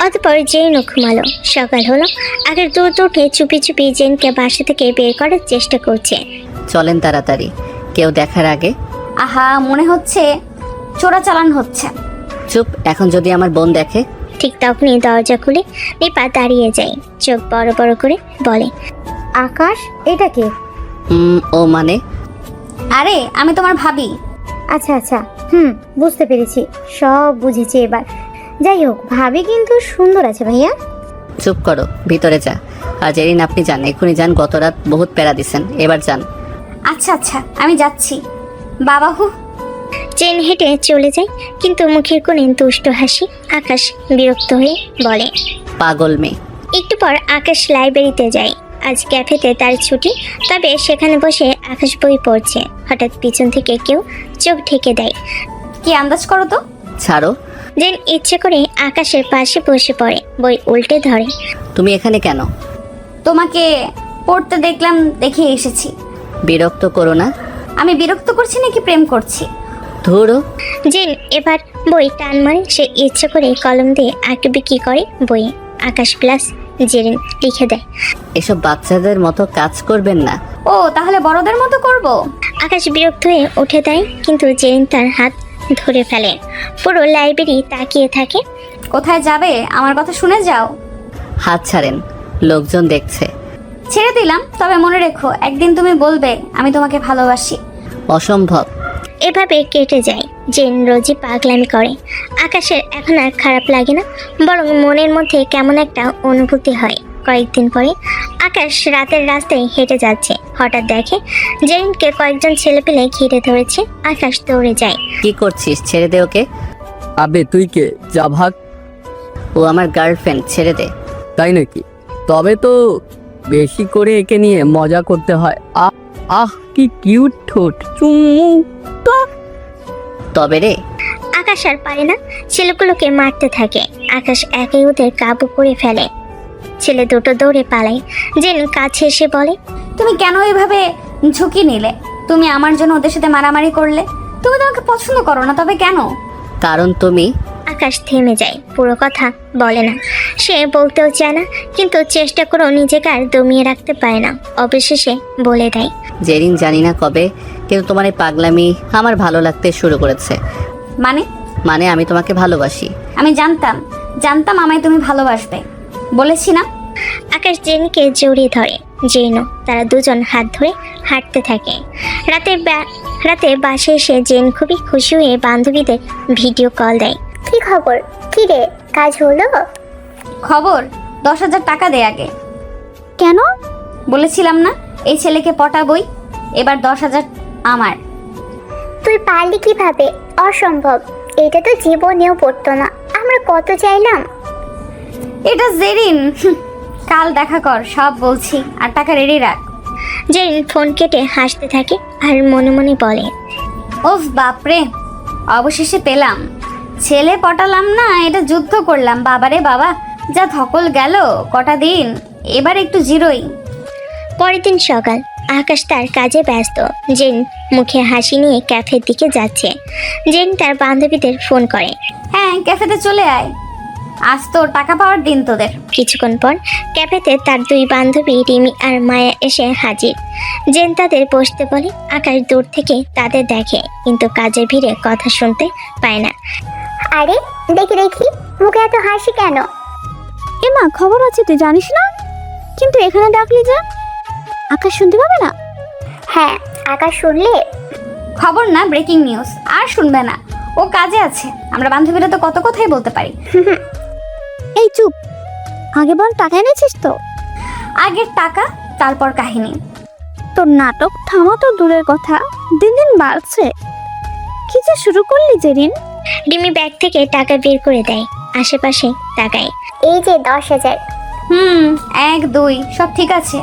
অতপর জেনও ঘুমালো। সকাল হলো। আকাশ দ্রুত উঠে চুপি চুপি জেনকে বাসা থেকে বের করার চেষ্টা করছে। চলেন তাড়াতাড়ি, কেউ দেখার আগে। আহা, মনে হচ্ছে চোরাচালান হচ্ছে। চুপ, এখন যদি আমার বোন দেখে? ঠিক তখনই দরজা খুলে নিপা দাঁড়িয়ে যায়, চোখ বড় বড় করে বলে, আকাশ, এটা কে? ও মানে? আরে, আমি তোমার ভাবি। আচ্ছা আচ্ছা, বুঝতে পেরেছি, সব বুঝেছি এবার। যাই হোক, ভাবি কিন্তু সুন্দর আছে ভাইয়া। চুপ করো, ভিতরে যা। আর জেরিন আপনি যান, এক্ষুনি যান, গত রাত বহুত প্যারা দিছেন, এবার যান। আচ্ছা আচ্ছা, আমি যাচ্ছি। বাবাহু। জেন হেঁটে চলে যায়, কিন্তু মুখের কোণে দুষ্ট হাসি। আকাশ বিরক্ত হয়ে বলে, পাগল মেয়ে। একটু পর আকাশ লাইব্রেরিতে যায়। আজ ক্যাফেতে তার ছুটি, তবে সেখানে বসে আকাশ বই পড়ছে। হঠাৎ পিছন থেকে কেউ চোখ ঢেকে দেয়। কি আন্দাজ করো তো? ছাড়ো। জেন ইচ্ছে করে আকাশের পাশে বসে পড়ে, বই উল্টে ধরে। তুমি এখানে কেন? তোমাকে পড়তে দেখলাম, দেখে এসেছি। বিরক্ত করো না। আমি বিরক্ত করছি নাকি প্রেম করছি? ধরো। জেন এবার বই টান মারে। সে ইচ্ছে করে কলম দিয়ে আঁকিবিকি করে বইয়ে। আকাশ প্লাস জেরিন লিখে দেয়। এসব বাচ্চাদের মতো কাজ করবেন না। ও, তাহলে বড়দের মতো করব? আকাশ বিরক্ত হয়ে উঠে দেয়, কিন্তু জেরিন তার হাত ধরে ফেলে। পুরো লাইব্রেরি তাকিয়ে থাকে। কোথায় যাবে? আমার কথা শুনে যাও। হাত ছাড়েন, লোকজন দেখছে। ছেড়ে দিলাম, তবে মনে রেখো, একদিন তুমি বলবে আমি তোমাকে ভালোবাসি। অসম্ভব। এভাবে কেটে যায়। জেন রোজই পাগলামি করে। আকাশের এখন আর খারাপ লাগে না, বরং মনের মধ্যে কেমন একটা অনুভূতি হয়। কয়েকদিন পরে আকাশ রাতের রাস্তায় হেঁটে যাচ্ছে। হঠাৎ দেখে জেরিনকে কয়েকজন ছেলেপেলে ঘিরে ধরেছে। আকাশ দৌড়ে যায়। কি করছিস? ছেড়ে দে ওকে। আবে তুই কে? যা ভাগ। ও আমার গার্লফ্রেন্ড, ছেড়ে দে। তাই নাকি? তবে তো বেশি করে একে নিয়ে মজা করতে হয়। আহ আহ, কি কিউট ঠোঁট, চুমু। তবে রে। আকাশ আর পারে না, ছেলেগুলোকে মারতে থাকে। আকাশ একে ওদের কাবু করে ফেলে। ছেলে দুটো দৌড়ে পালায়। জেন কাছে এসে বলে, তুমি কেন এইভাবে ঝুঁকি নিলে? তুমি আমার জন্য ওদের সাথে মারামারি করলে। তুমি তো আমাকে পছন্দ করো না, তবে কেন? কারণ তুমি। আকাশ থেমে যায়, পুরো কথা বলে না। সে বলতেও চায় না, কিন্তু চেষ্টা করেও নিজেকে আর দমিয়ে রাখতে পারে না। অবশেষে বলে দেয়, জেরিন জানি না কবে, কিন্তু তোমার এই পাগলামি আমার ভালো লাগতে শুরু করেছে। মানে আমি তোমাকে ভালোবাসি। আমি জানতাম আমায় তুমি ভালোবাসবে, বলেছি না? আকাশ জেনকে জড়িয়ে ধরে। জেনও। তারা দুজন হাত ধরে হাঁটতে থাকে। রাতে বাসায় এসে জেন খুবই খুশি হয়ে বান্ধবীদের ভিডিও কল দেয়। কি খবর? কি রে, কাজ হলো? খবর? 10,000 টাকা দে আগে। কেন? বলেছিলাম না এই ছেলেকে পটাবই, এবার 10,000 আমার। তুই পারলি কিভাবে? অসম্ভব, এটা তো জীবনেও পড়তো না। আমরা কত চাইলাম। এটা জেরিন। কাল দেখা কর, সব বলছি, আর টাকা রেডি রাখ। জেরিন ফোন কেটে হাসতে থাকে আর মনে মনে বলে, ওফ বাপরে, অবশেষে পেলাম। ছেলে পটালাম না, এটা যুদ্ধ করলাম। বাবারে বাবা, যা ধকল গেল কটা দিন, এবার একটু জিরোই। পরের দিন সকাল। আকাশ তার কাজে ব্যস্ত। জেন মুখে হাসি নিয়ে ক্যাফের দিকে যাচ্ছে। জেন তার বান্ধবীদের ফোন করে। হ্যাঁ, ক্যাফেতে চলে আয়, আজ তো টাকা পাওয়ার দিন তোদের। কিছুক্ষণ পর ক্যাফেতে তার দুই বান্ধবী রিমি আর মায়া এসে হাজির। জেন তাদের বসতে বলে। আকাশ দূর থেকে তাদের দেখে, কিন্তু কাজের ভিড়ে কথা শুনতে পায় না। আরে দেখি দেখি, মুখে এত হাসি কেন? এমা, খবর আছে, তুই জানিস না? কিন্তু এখানে ডাকলি যে আকাশ শুনতে পাবে না? হ্যাঁ, আকাশ শুনলে? খবর না, ব্রেকিং নিউজ। আর শুনবে না, ও কাজে আছে। আমরা বান্ধবীরা তো কত কথাই বলতে পারি। এই চুপ, আগে বল, টাকা এনেছিস তো? আগের টাকা, তারপর কাহিনী। তোর নাটক থামা তো দূরের কথা, দিন দিন বাড়ছে। কি যে শুরু করলি জেরিন? রিমি ব্যাগ থেকে টাকা বের করে দেয়। আশেপাশে তাকায়। এই যে 10,000। 1, 2 সব ঠিক আছে।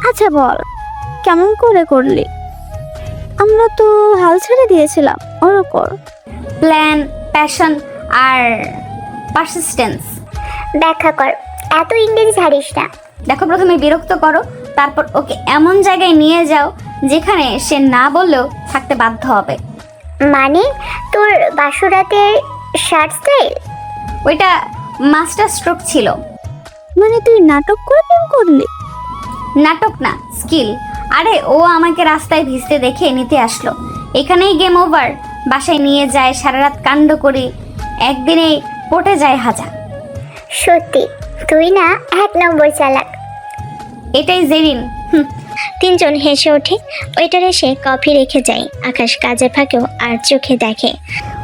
আচ্ছা বল, কেমন করে করলি? আমরা তো হাল ছেড়ে দিয়েছিলাম ওর ওপর। প্ল্যান, প্যাশন আর পারসিস্টেন্স। ব্যাখ্যা কর, এত ইংরেজি ছাড়িস না। দেখো, প্রথমে বিরক্ত করো, তারপর ওকে এমন জায়গায় নিয়ে যাও যেখানে সে না বললেও থাকতে বাধ্য হবে। মানে তোর বাসরাতের শার্ট স্টাইল? ওইটা মাস্টার স্ট্রোক ছিল। মানে তুই নাটক করে প্রেম করলি? নাটক না, স্কিল। আরে ও আমাকে রাস্তায় ভিজতে দেখে নিতে আসলো, এখানেই গেম ওভার। বাসায় নিয়ে যায়, সারা রাত কাণ্ড করি, একদিনে পটে যায় হাজার। সত্যি তুই না 1 নম্বর চালাক। এটাই জেরিন। তিনজন হেসে ওঠে। ওয়েটার এসে কফি রেখে যায়। আকাশ কাজে ফাঁকেও আর চোখে দেখে।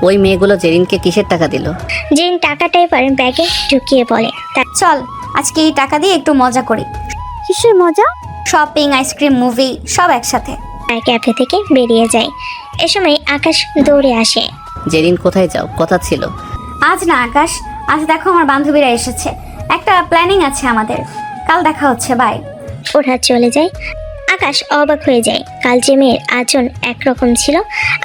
ওই মেয়েগুলো জেরিনকে কিসের টাকা দিল? জেরিন টাকাটা এবার ব্যাগে ঢুকিয়ে বলে, চল আজকে এই টাকা দিয়ে একটু মজা করি। কিসের মজা? শপিং, আইসক্রিম, মুভি সব একসাথে। তার ক্যাফে থেকে বেরিয়ে যায়। এ সময় আকাশ দৌড়ে আসে। জেরিন কোথায় যাও? কথা ছিল। আজ না আকাশ, আজ দেখো আমার বান্ধবীরা এসেছে, একটা প্ল্যানিং আছে আমাদের, কাল দেখা হচ্ছে, বাই। ওরা চলে যায়। আকাশ অবাক হয়ে যায়। কাল যে মেয়ের আচরণ একরকম ছিল,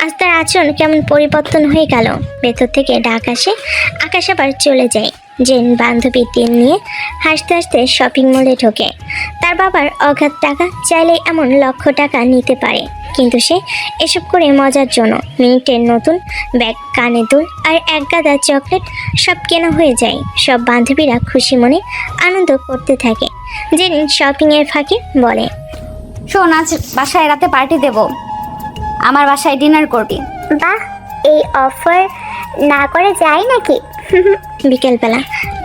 আজ তার আচরণ কেমন পরিবর্তন হয়ে গেল। ভেতর থেকে ডাক আসে। আকাশ আবার চলে যায়। জেন বান্ধবীর টিম নিয়ে হাসতে হাসতে শপিং মলে ঢোকে। তার বাবার অগাধ টাকা, চাইলে এমন লক্ষ টাকা নিতে পারে, কিন্তু সে এসব করে মজার জন্য। মিনিটের নতুন ব্যাগ, কানে দুল আর এক গাদা চকলেট সব কেনা হয়ে যায়। সব বান্ধবীরা খুশি মনে আনন্দ করতে থাকে। জেন শপিংয়ের ফাঁকে বলে, শোন, আজ বাসায় রাতে পার্টি দেব, আমার বাসায় ডিনার করবি। বাহ, এই অফার না করে যায় নাকি? বিকেলবেলা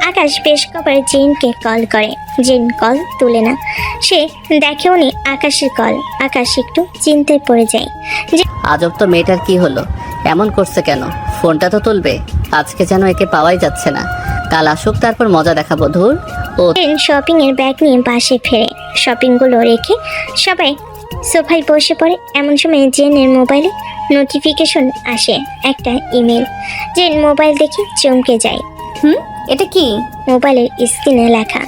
আকাশ বেশ কবার জেনকে কল করে। জেন কল তুলে না। সে দেখেও নি আকাশের কল। আকাশ একটু চিন্তায় পড়ে যায়। আজব তো, মেয়েটার কি হলো? এমন করছে কেন? ফোনটা তো তুলবে। আজকে যেন একে পাওয়াই যাচ্ছে না। কাল আসুক, তারপর মজা দেখাবো। ধুর। ও জেন শপিংয়ের ব্যাগ নিয়ে বাসে ফেরে। শপিংগুলো রেখে সবাই সোফায় বসে পড়ে। এমন সময় জেনের মোবাইলে নোটিফিকেশন আসে, একটা ইমেল। জেন মোবাইল দেখে চমকে যায়। এটা কি? মোবাইলের স্ক্রিনে লেখা,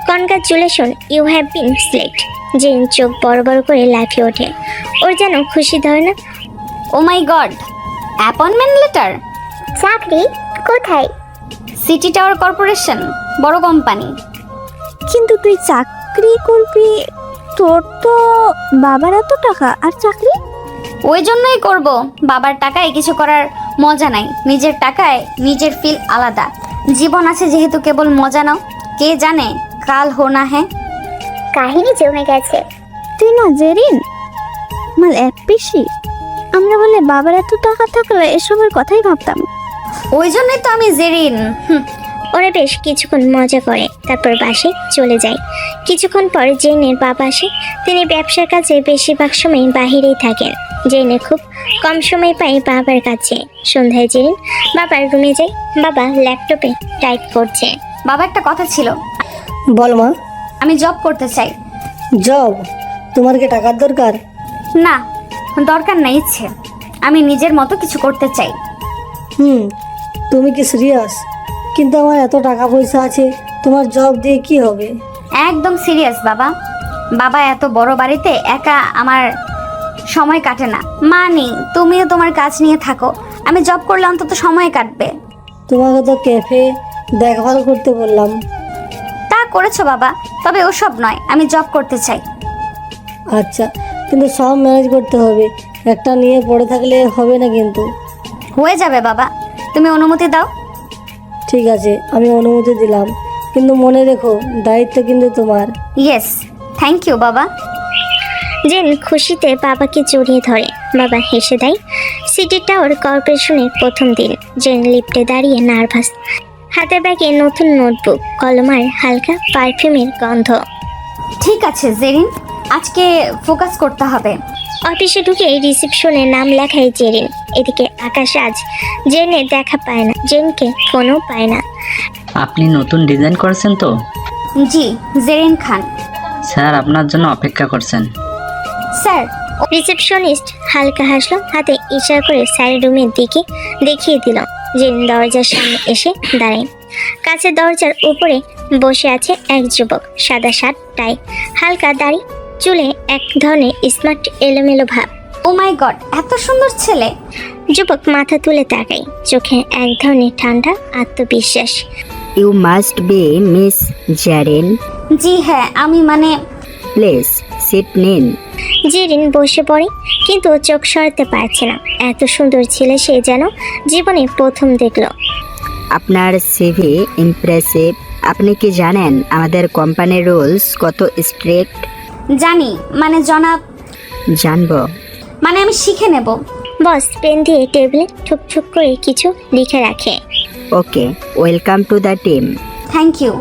congratulation, you have been select. Jen চোখ বড় বড় করে লাফিয়ে ওঠে। ওর যেন খুশি ধরে না। ও মাই গড, অ্যাপয়েন্টমেন্ট লেটার। চাকরি কোথায়? সিটি টাওয়ার কর্পোরেশন, বড় কোম্পানি। কিন্তু তুই চাকরি করবি? তোর তো বাবার এত টাকা, আর চাকরি? ওই জন্যই করব, বাবার টাকায় কিছু করার মজা নাই, নিজের টাকায় নিজের ফিল আলাদা। জীবন আছে যেহেতু কেবল মজা নাও, কে জানে কাল হো না। হ্যাঁ, কাহিনী জমে গেছে। তুই না জেরিন মাল এক পিসি। আমরা বলে বাবার এত টাকা থাকলে এসবের কথাই ভাবতাম। ওই জন্যই তো আমি জেরিন। ওরা বেশ কিছুক্ষণ মজা করে, তারপর বাসে চলে যায়। কিছুক্ষণ পর জেনের বাবা আসে। তিনি ব্যবসার কাজে বেশিরভাগ সময় বাহিরেই থাকেন। জেনে খুব কম সময় পায় বাবার কাছে। সন্ধ্যায় জেরিন বাবার রুমে যায়। বাবা ল্যাপটপে টাইপ করছে। বাবা, একটা কথা ছিল, বল মা। আমি জব করতে চাই। জব? তোমার কি টাকার দরকার? না, দরকার নাই, ইচ্ছে। আমি নিজের মতো কিছু করতে চাই। তুমি কি সিরিয়াস? কিন্তু আমার এত টাকা পয়সা আছে, তোমার জব দিয়ে কি হবে? একদম সিরিয়াস বাবা। বাবা, এত বড় বাড়িতে একা আমার সময় কাটে না। মা নেই, তুমিও তোমার কাজ নিয়ে থাকো, আমি জব করলে অন্তত সময় কাটবে। তোমাকে তো ক্যাফে দেখভাল করতে বললাম। তা করেছো বাবা, তবে ওসব নয়, আমি জব করতে চাই। আচ্ছা, কিন্তু সব ম্যানেজ করতে হবে, একটা নিয়ে পড়ে থাকলে হবে না কিন্তু। হয়ে যাবে বাবা, তুমি অনুমতি দাও। ঠিক আছে, আমি অনুমতি দিলাম, কিন্তু মনে রেখো দায়িত্ব কিন্তু তোমার। ইয়েস, থ্যাংক ইউ বাবা। জেন খুশিতে বাবাকে জড়িয়ে ধরে। বাবা হেসে দেয়। সিটি টাওয়ার কর্পোরেশনের প্রথম দিন। জেন লিফটে দাঁড়িয়ে নার্ভাস। হাতে ব্যাগে নতুন নোটবুক, কলম আর হালকা পারফিউমের গন্ধ। ঠিক আছে জেরিন, আজকে ফোকাস করতে হবে। অফিসে ঢুকে রিসেপশনে নাম লেখায় জেরিন। এদিকে আকাশ আজ জেনের দেখা পায় না, জেনকে ফোনও পায় না। আপনি নতুন ডিজাইন করেছেন তো? জি, জেরিন খান। স্যার আপনার জন্য অপেক্ষা করছেন। স্যার। রিসেপশনিস্ট হালকা হাসলো, হাতে ইশারা করে স্যারের রুমের দিকে দেখিয়ে দিল। জেন দরজার সামনে এসে দাঁড়ায়। কাছে দরজার উপরে বসে আছে এক যুবক। সাদা শার্ট, টাই, হালকা দাড়ি, চুলে এক ধরনের স্মার্ট এলোমেলো ভাব। ও মাই গড, এত সুন্দর ছেলে। যুবক মাথা তুলে তাকায়, চোখে এক ধরনের ঠান্ডা আত্মবিশ্বাস। You must be miss Jerin. জি হ্যাঁ, আমি মানে প্লিজ সিট নিন। জেরিন বসে পড়ে, কিন্তু চোখ সরাতে পারছে না। এত সুন্দর ছেলে সে যেন জীবনে প্রথম দেখলো। আপনার সিভি ইমপ্রেসিভ। আপনি কি জানেন আমাদের কোম্পানির রুলস কত স্ট্রিক্ট? জানি, মানে জনাব, জানবো। মানে আমি শিখে নেব। বস পেন দিয়ে টেবিলে ঠুকঠুক করে কিছু লিখে রাখে। Okay, welcome to the team. Thank you.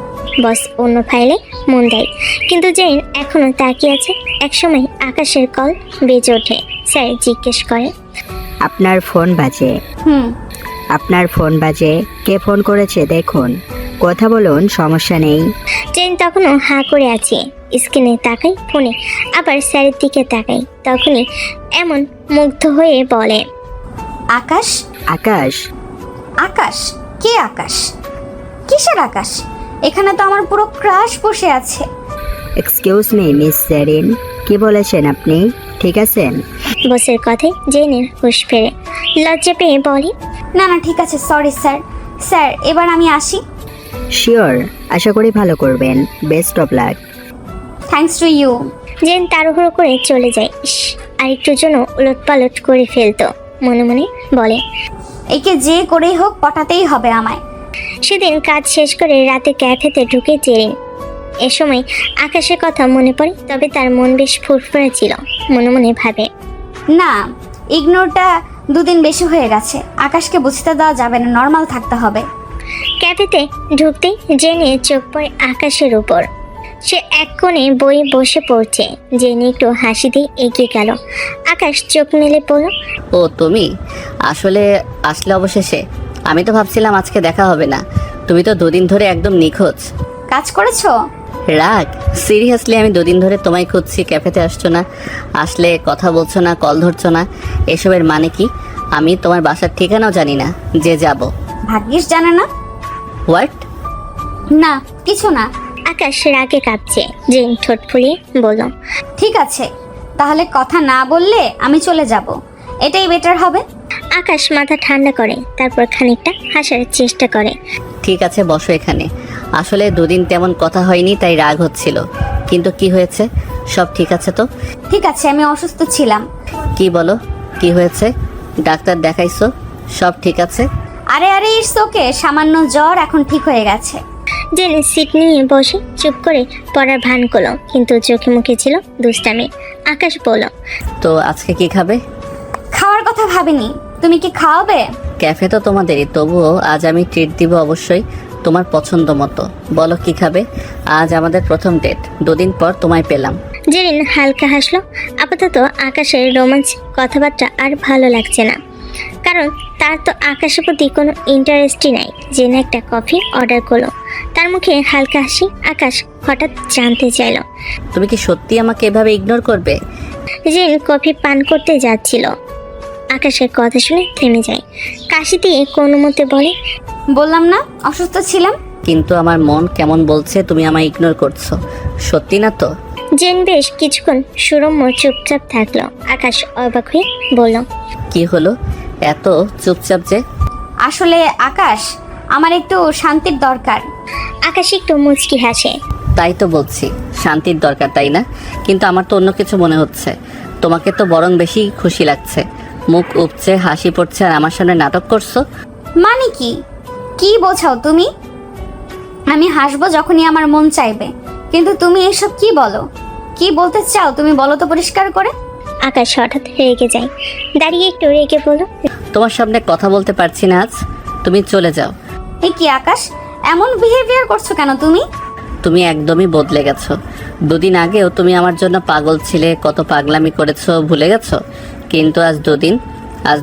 Boss অন্য ফাইলে মন দেয়, কিন্তু জেরিন এখনো তাকিয়ে আছে। একসময় আকাশের কল বেজে ওঠে। স্যার জিজ্ঞেস করে, আপনার ফোন বাজে। হুম। আপনার ফোন বাজে। কে ফোন করেছে দেখুন, কথা বলুন, সমস্যা নেই। জেরিন তখনও হাঁ করে আছে। স্ক্রিনে তাকাই, ফোনে আবার স্যারের দিকে তাকাই। তখনই এমন মুগ্ধ হয়ে বলে, আকাশ? আকাশ? আকাশ? কে আকাশ? কিসের আকাশ? এখানে তো আমার পুরো ক্রাশ বসে আছে। এক্সকিউজ মি মিস জেরিন, কি বলেছেন আপনি? ঠিক আছেন? বসের কথায় জেরিনের হুঁশ ফেরে। লজ্জা পেয়ে বলে, না না, ঠিক আছে, সরি স্যার। স্যার, এবার আমি আসি। শিওর, আশা করি ভালো করবেন। Best of luck. Thanks to you. Jen তাড়াহুড়ো করে চলে যায়। ইস, আরেকটুর জন্য উলটপালট করে ফেলতো। মনে মনে বলে, একে যে করেই হোক পটাতেই হবে আমায়। সেদিন কাজ শেষ করে রাতে ক্যাফেতে ঢুকে জেরিন। এ সময় আকাশের কথা মনে পড়ে, তবে তার মন বেশ ফুরফুরে ছিল। মনে মনে ভাবে, না, ইগনোরটা দুদিন বেশি হয়ে গেছে। আকাশকে বুঝতে দেওয়া যাবে না, নর্মাল থাকতে হবে। ক্যাফেতে ঢুকতেই জেনে চোখ পড়ে আকাশের উপর। সে এক কোণে বই বসে পড়ছে। জেনে একটু হাসি দিয়ে এগিয়ে গেল। আকাশ চোখ মেলে পড়ল, ও তুমি আসলে আসলে অবশেষে। আমি তো ভাবছিলাম আজকে দেখা হবে না। তুমি তো দুদিন ধরে একদম নিখোঁজ। কাজ করেছো? রাগ? সিরিয়াসলি আমি দুদিন ধরে তোমায় খুঁজছি, ক্যাফেতে আসছো না, আসলে কথা বলছো না, কল ধরছো না। এসবের মানে কি? আমি তোমার বাসার ঠিকানাও জানি না যে যাব। ভাগ্যিস জানে না। হোয়াট? না, কিছু না। আকাশ রাগে কাঁপছে। জেন ঠোঁট ফুলিয়ে বলল, ঠিক আছে, তাহলে কথা না বললে আমি চলে যাব। এটাই বেটার হবে। আকাশ মাথা ঠান্ডা করে, তারপর খানিকটা হাসার চেষ্টা করে। ঠিক আছে, বসো এখানে। আসলে দুদিন তেমন কথা হয়নি, তাই রাগ হচ্ছিল। কিন্তু কি হয়েছে? সব ঠিক আছে তো? ঠিক আছে, আমি অসুস্থ ছিলাম। কি বলো, কি হয়েছে? ডাক্তার দেখাইছো? সব ঠিক আছে? আরে আরে, ইটস ওকে, সামান্য জ্বর, এখন ঠিক হয়ে গেছে। জেন সিট নিয়ে বসে চুপ করে পড়ার ভান করলো, কিন্তু চোখে মুখে ছিল দুষ্টামি। আকাশ বলল, তো আজকে কি খাবে? খাওয়ার কথা ভাবিনি। তুমি কি খাওয়াবে? ক্যাফে তো তোমাদেরই, তবুও আজ আমি ট্রিট দিব অবশ্যই, তোমার পছন্দ মতো। বলো কি খাবে? আজ আমাদের প্রথম ডেট, দুদিন পর তোমায় পেলাম। জেরিন হালকা হাসলো। আপাতত আকাশের রোমাঞ্চ কথাবার্তা আর ভালো লাগছে না, কারণ তার তো আকাশের প্রতি কোনো ইন্টারেস্টই নাই। জেন একটা কফি অর্ডার করলো। তার মুখে হালকা হাসি। আকাশ হঠাৎ জানতে চাইল, তুমি কি সত্যি আমাকে এভাবে ইগনোর করবে? জেন কফি পান করতে যাচ্ছিল। আকাশের কথা শুনে থেমে যায়। কাশি দিয়ে কোনো মতে বলে, বললাম না অসুস্থ ছিলাম। কিন্তু আমার মন কেমন বলছে তুমি আমায় ইগনোর করছো। সত্যি না তো? জেন বেশ কিছুক্ষণ সুরম্য চুপচাপ থাকলো। আকাশ অবাক হয়ে বলল, কি হলো এত চুপচাপ যে? আসলে আকাশ, আমার একটু শান্তির দরকার। আকাশ একটু মুচকি হাসে। তাই তো বলছি, শান্তির দরকার, তাই না? কিন্তু আমার তো অন্য কিছু মনে হচ্ছে। তোমাকে তো বরং বেশি খুশি লাগছে, মুখ উপচে হাসি পড়ছে, আর আমার সামনে নাটক করছো। মানে কি? কি বোঝাও তুমি? আমি হাসবো যখনই আমার মন চাইবে, কিন্তু তুমি এসব কি বলো? কি বলতে চাও তুমি, বলো তো পরিষ্কার করে। আকাশ হঠাৎ রেগে যায়। দাঁড়িয়ে একটু রেগে বলো, তোমার সামনে কথা বলতে পারছি না আজ, তুমি চলে যাও। এ কি আকাশ, এমন বিহেভিয়ার করছো কেন তুমি? তুমি একদমই বদলে গেছো। দুদিন আগেও তুমি আমার জন্য পাগল ছিলে, কত পাগলামি করেছো, ভুলে গেছো? কিন্তু আজ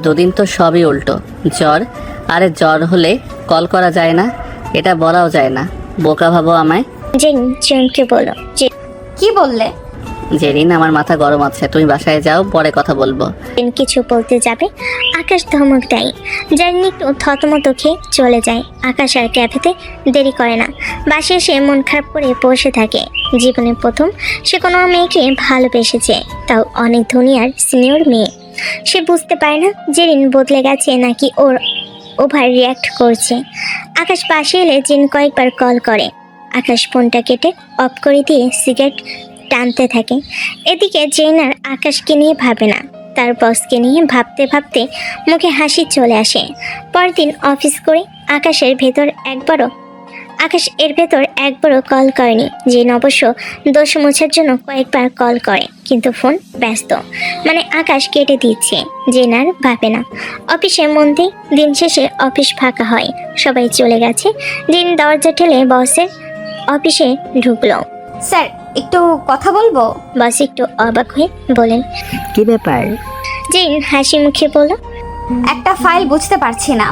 দুদিন তো সবই উল্টো। জ্বর, আরে জ্বর হলে কল করা যায় না, এটা বলাও যায় না। বোকা ভাবো আমায়? জেন চমকে বলো, কি বললে? জেরিন, আমার মাথা গরম আছে, তুমি বাসায় যাও, পরে কথা বলবো। জেন কিছু বলতে যাবে, আকাশ ধমক দেয়। জেন একটু থতমত খেয়ে চলে যায়। আকাশ আর ক্যাফেতে দেরি করে না, বাসে এসে মন খারাপ করে বসে থাকে। জীবনে প্রথম সে কোনো মেয়েকে ভালোবেসেছে, তাও অনেক ধনী আর সিনিয়র মেয়ে। সে বুঝতে পারে না জেরিন বদলে গেছে নাকি ওর ওভার রিয়াক্ট করছে। আকাশ পাশে এলে জিন কয়েকবার কল করে। আকাশ ফোনটা কেটে অফ করে দিয়ে সিগারেট টানতে থাকে। এদিকে জেন আর আকাশকে নিয়ে ভাবে না, তার বসকে নিয়ে ভাবতে ভাবতে মুখে হাসি চলে আসে। পরের দিন অফিস করে আকাশ এর ভেতর একবারও কল করেনি। জেন অবশ্য দোষ মোছার জন্য কয়েকবার কল করে, কিন্তু ফোন ব্যস্ত, মানে আকাশ কেটে দিচ্ছে। জেন আর ভাবে না, অফিসে মন দিয়ে দিন শেষে অফিস ফাঁকা হয়, সবাই চলে গেছে। জেন দরজা ঠেলে বসের অফিসে ঢুকলো। স্যার একটু কথা বলবো? বস একটু অবাক হয়ে বলেন, কি ব্যাপার? জেন হাসি মুখে বলল, একটা ফাইল বুঝতে পারছি না,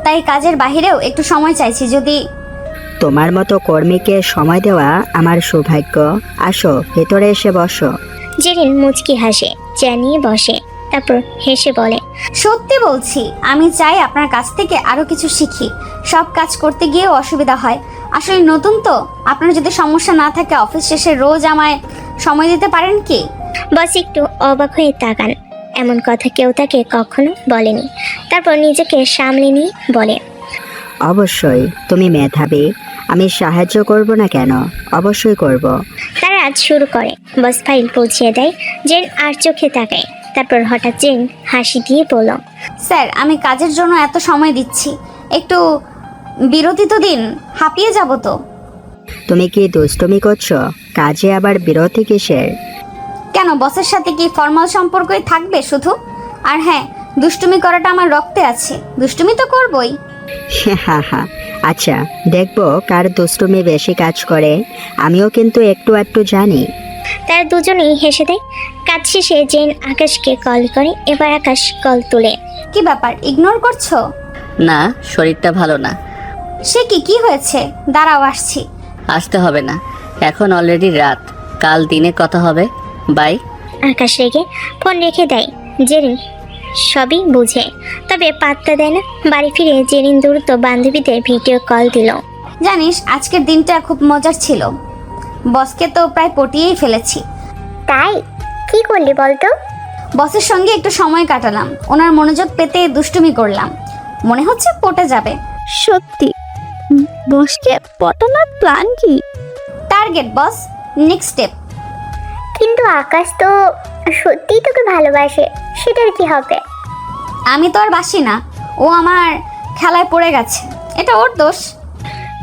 তাই কাজের বাইরেও একটু সময় চাইছি। যদি তোমার মতো কর্মীকে সময় দেওয়া আমার সৌভাগ্য। আসো, ভেতরে এসে বসো। জেরিন মুচকি হাসে, জানিয়ে বসে, তারপর হেসে বলে, সত্যি বলছি, আমি চাই আপনার কাছ থেকে আরো কিছু শিখি। সব কাজ করতে গিয়েও অসুবিধা হয়। আসলে নতুন তো, আপনার যদি সমস্যা না থাকে অফিস শেষে রোজ আমায় সময় দিতে পারেন কি? বস একটু অবাক হয়ে তাকান, এমন কথা কেউ তাকে কখনো বলেনি। তারপর নিজেকে সামলে নিয়ে বলে, অবশ্যই, তুমি মেধাবী, আমি সাহায্য করব না কেন? অবশ্যই করব। তারা আজ শুরু করে। বস ফাইল পৌঁছিয়ে দেয়। জেন আর চোখে তাকায়। তারপর হঠাৎ জেন হাসি দিয়ে বলল, স্যার আমি কাজের জন্য এত সময় দিচ্ছি, একটু বিরতি তো দিন, হাঁপিয়ে যাব তো। তুমি কি দুষ্টুমি করছো? কাজে আবার বিরতি কিসের? কেন, বসের সাথে কি ফর্মাল সম্পর্কই থাকবে শুধু? আর হ্যাঁ, দুষ্টুমি করাটা আমার রক্তে আছে, দুষ্টুমি তো করবই। হা হা, আচ্ছা দেখবো কার দুষ্টুমি বেশি কাজ করে। আমিও কিন্তু একটু একটু জানি। তারা দুজনেই হেসে দেয়। কাজ শেষে জেন আকাশকে কল করে। এবার আকাশ কল তুলে, কি ব্যাপার, ইগনোর করছো? না, শরীরটা ভালো না। সে কি হয়েছে? দাঁড়াও আসছি। আসতে হবে না, এখন অলরেডি রাত, কাল দিনে কথা হবে। বাই। আকাশ রেগে ফোন রেখে দেয়। জেরিন সবই বুঝে, তবে পাত্তা দেয় না। বাড়ি ফিরে জেরিন দ্রুত বান্ধবীদের ভিডিও কল দিল। জানিস আজকের দিনটা খুব মজার ছিল, বসকে তো প্রায় পটিয়েই ফেলেছি। তাই কি করলি বলতো? বসের সঙ্গে একটু সময় কাটালাম, ওনার মনোযোগ পেতে দুষ্টুমি করলাম, মনে হচ্ছে পটে যাবে। সত্যি বসকে পটানোর প্ল্যান কি? টার্গেট বস, নেক্সট স্টেপ। কিন্তু আকাশ তো সত্যিই তোকে ভালোবাসে, সেটার কি হবে? আমি তো আর বাসি না, ও আমার খেলায় পড়ে গেছে, এটা ওর দোষ।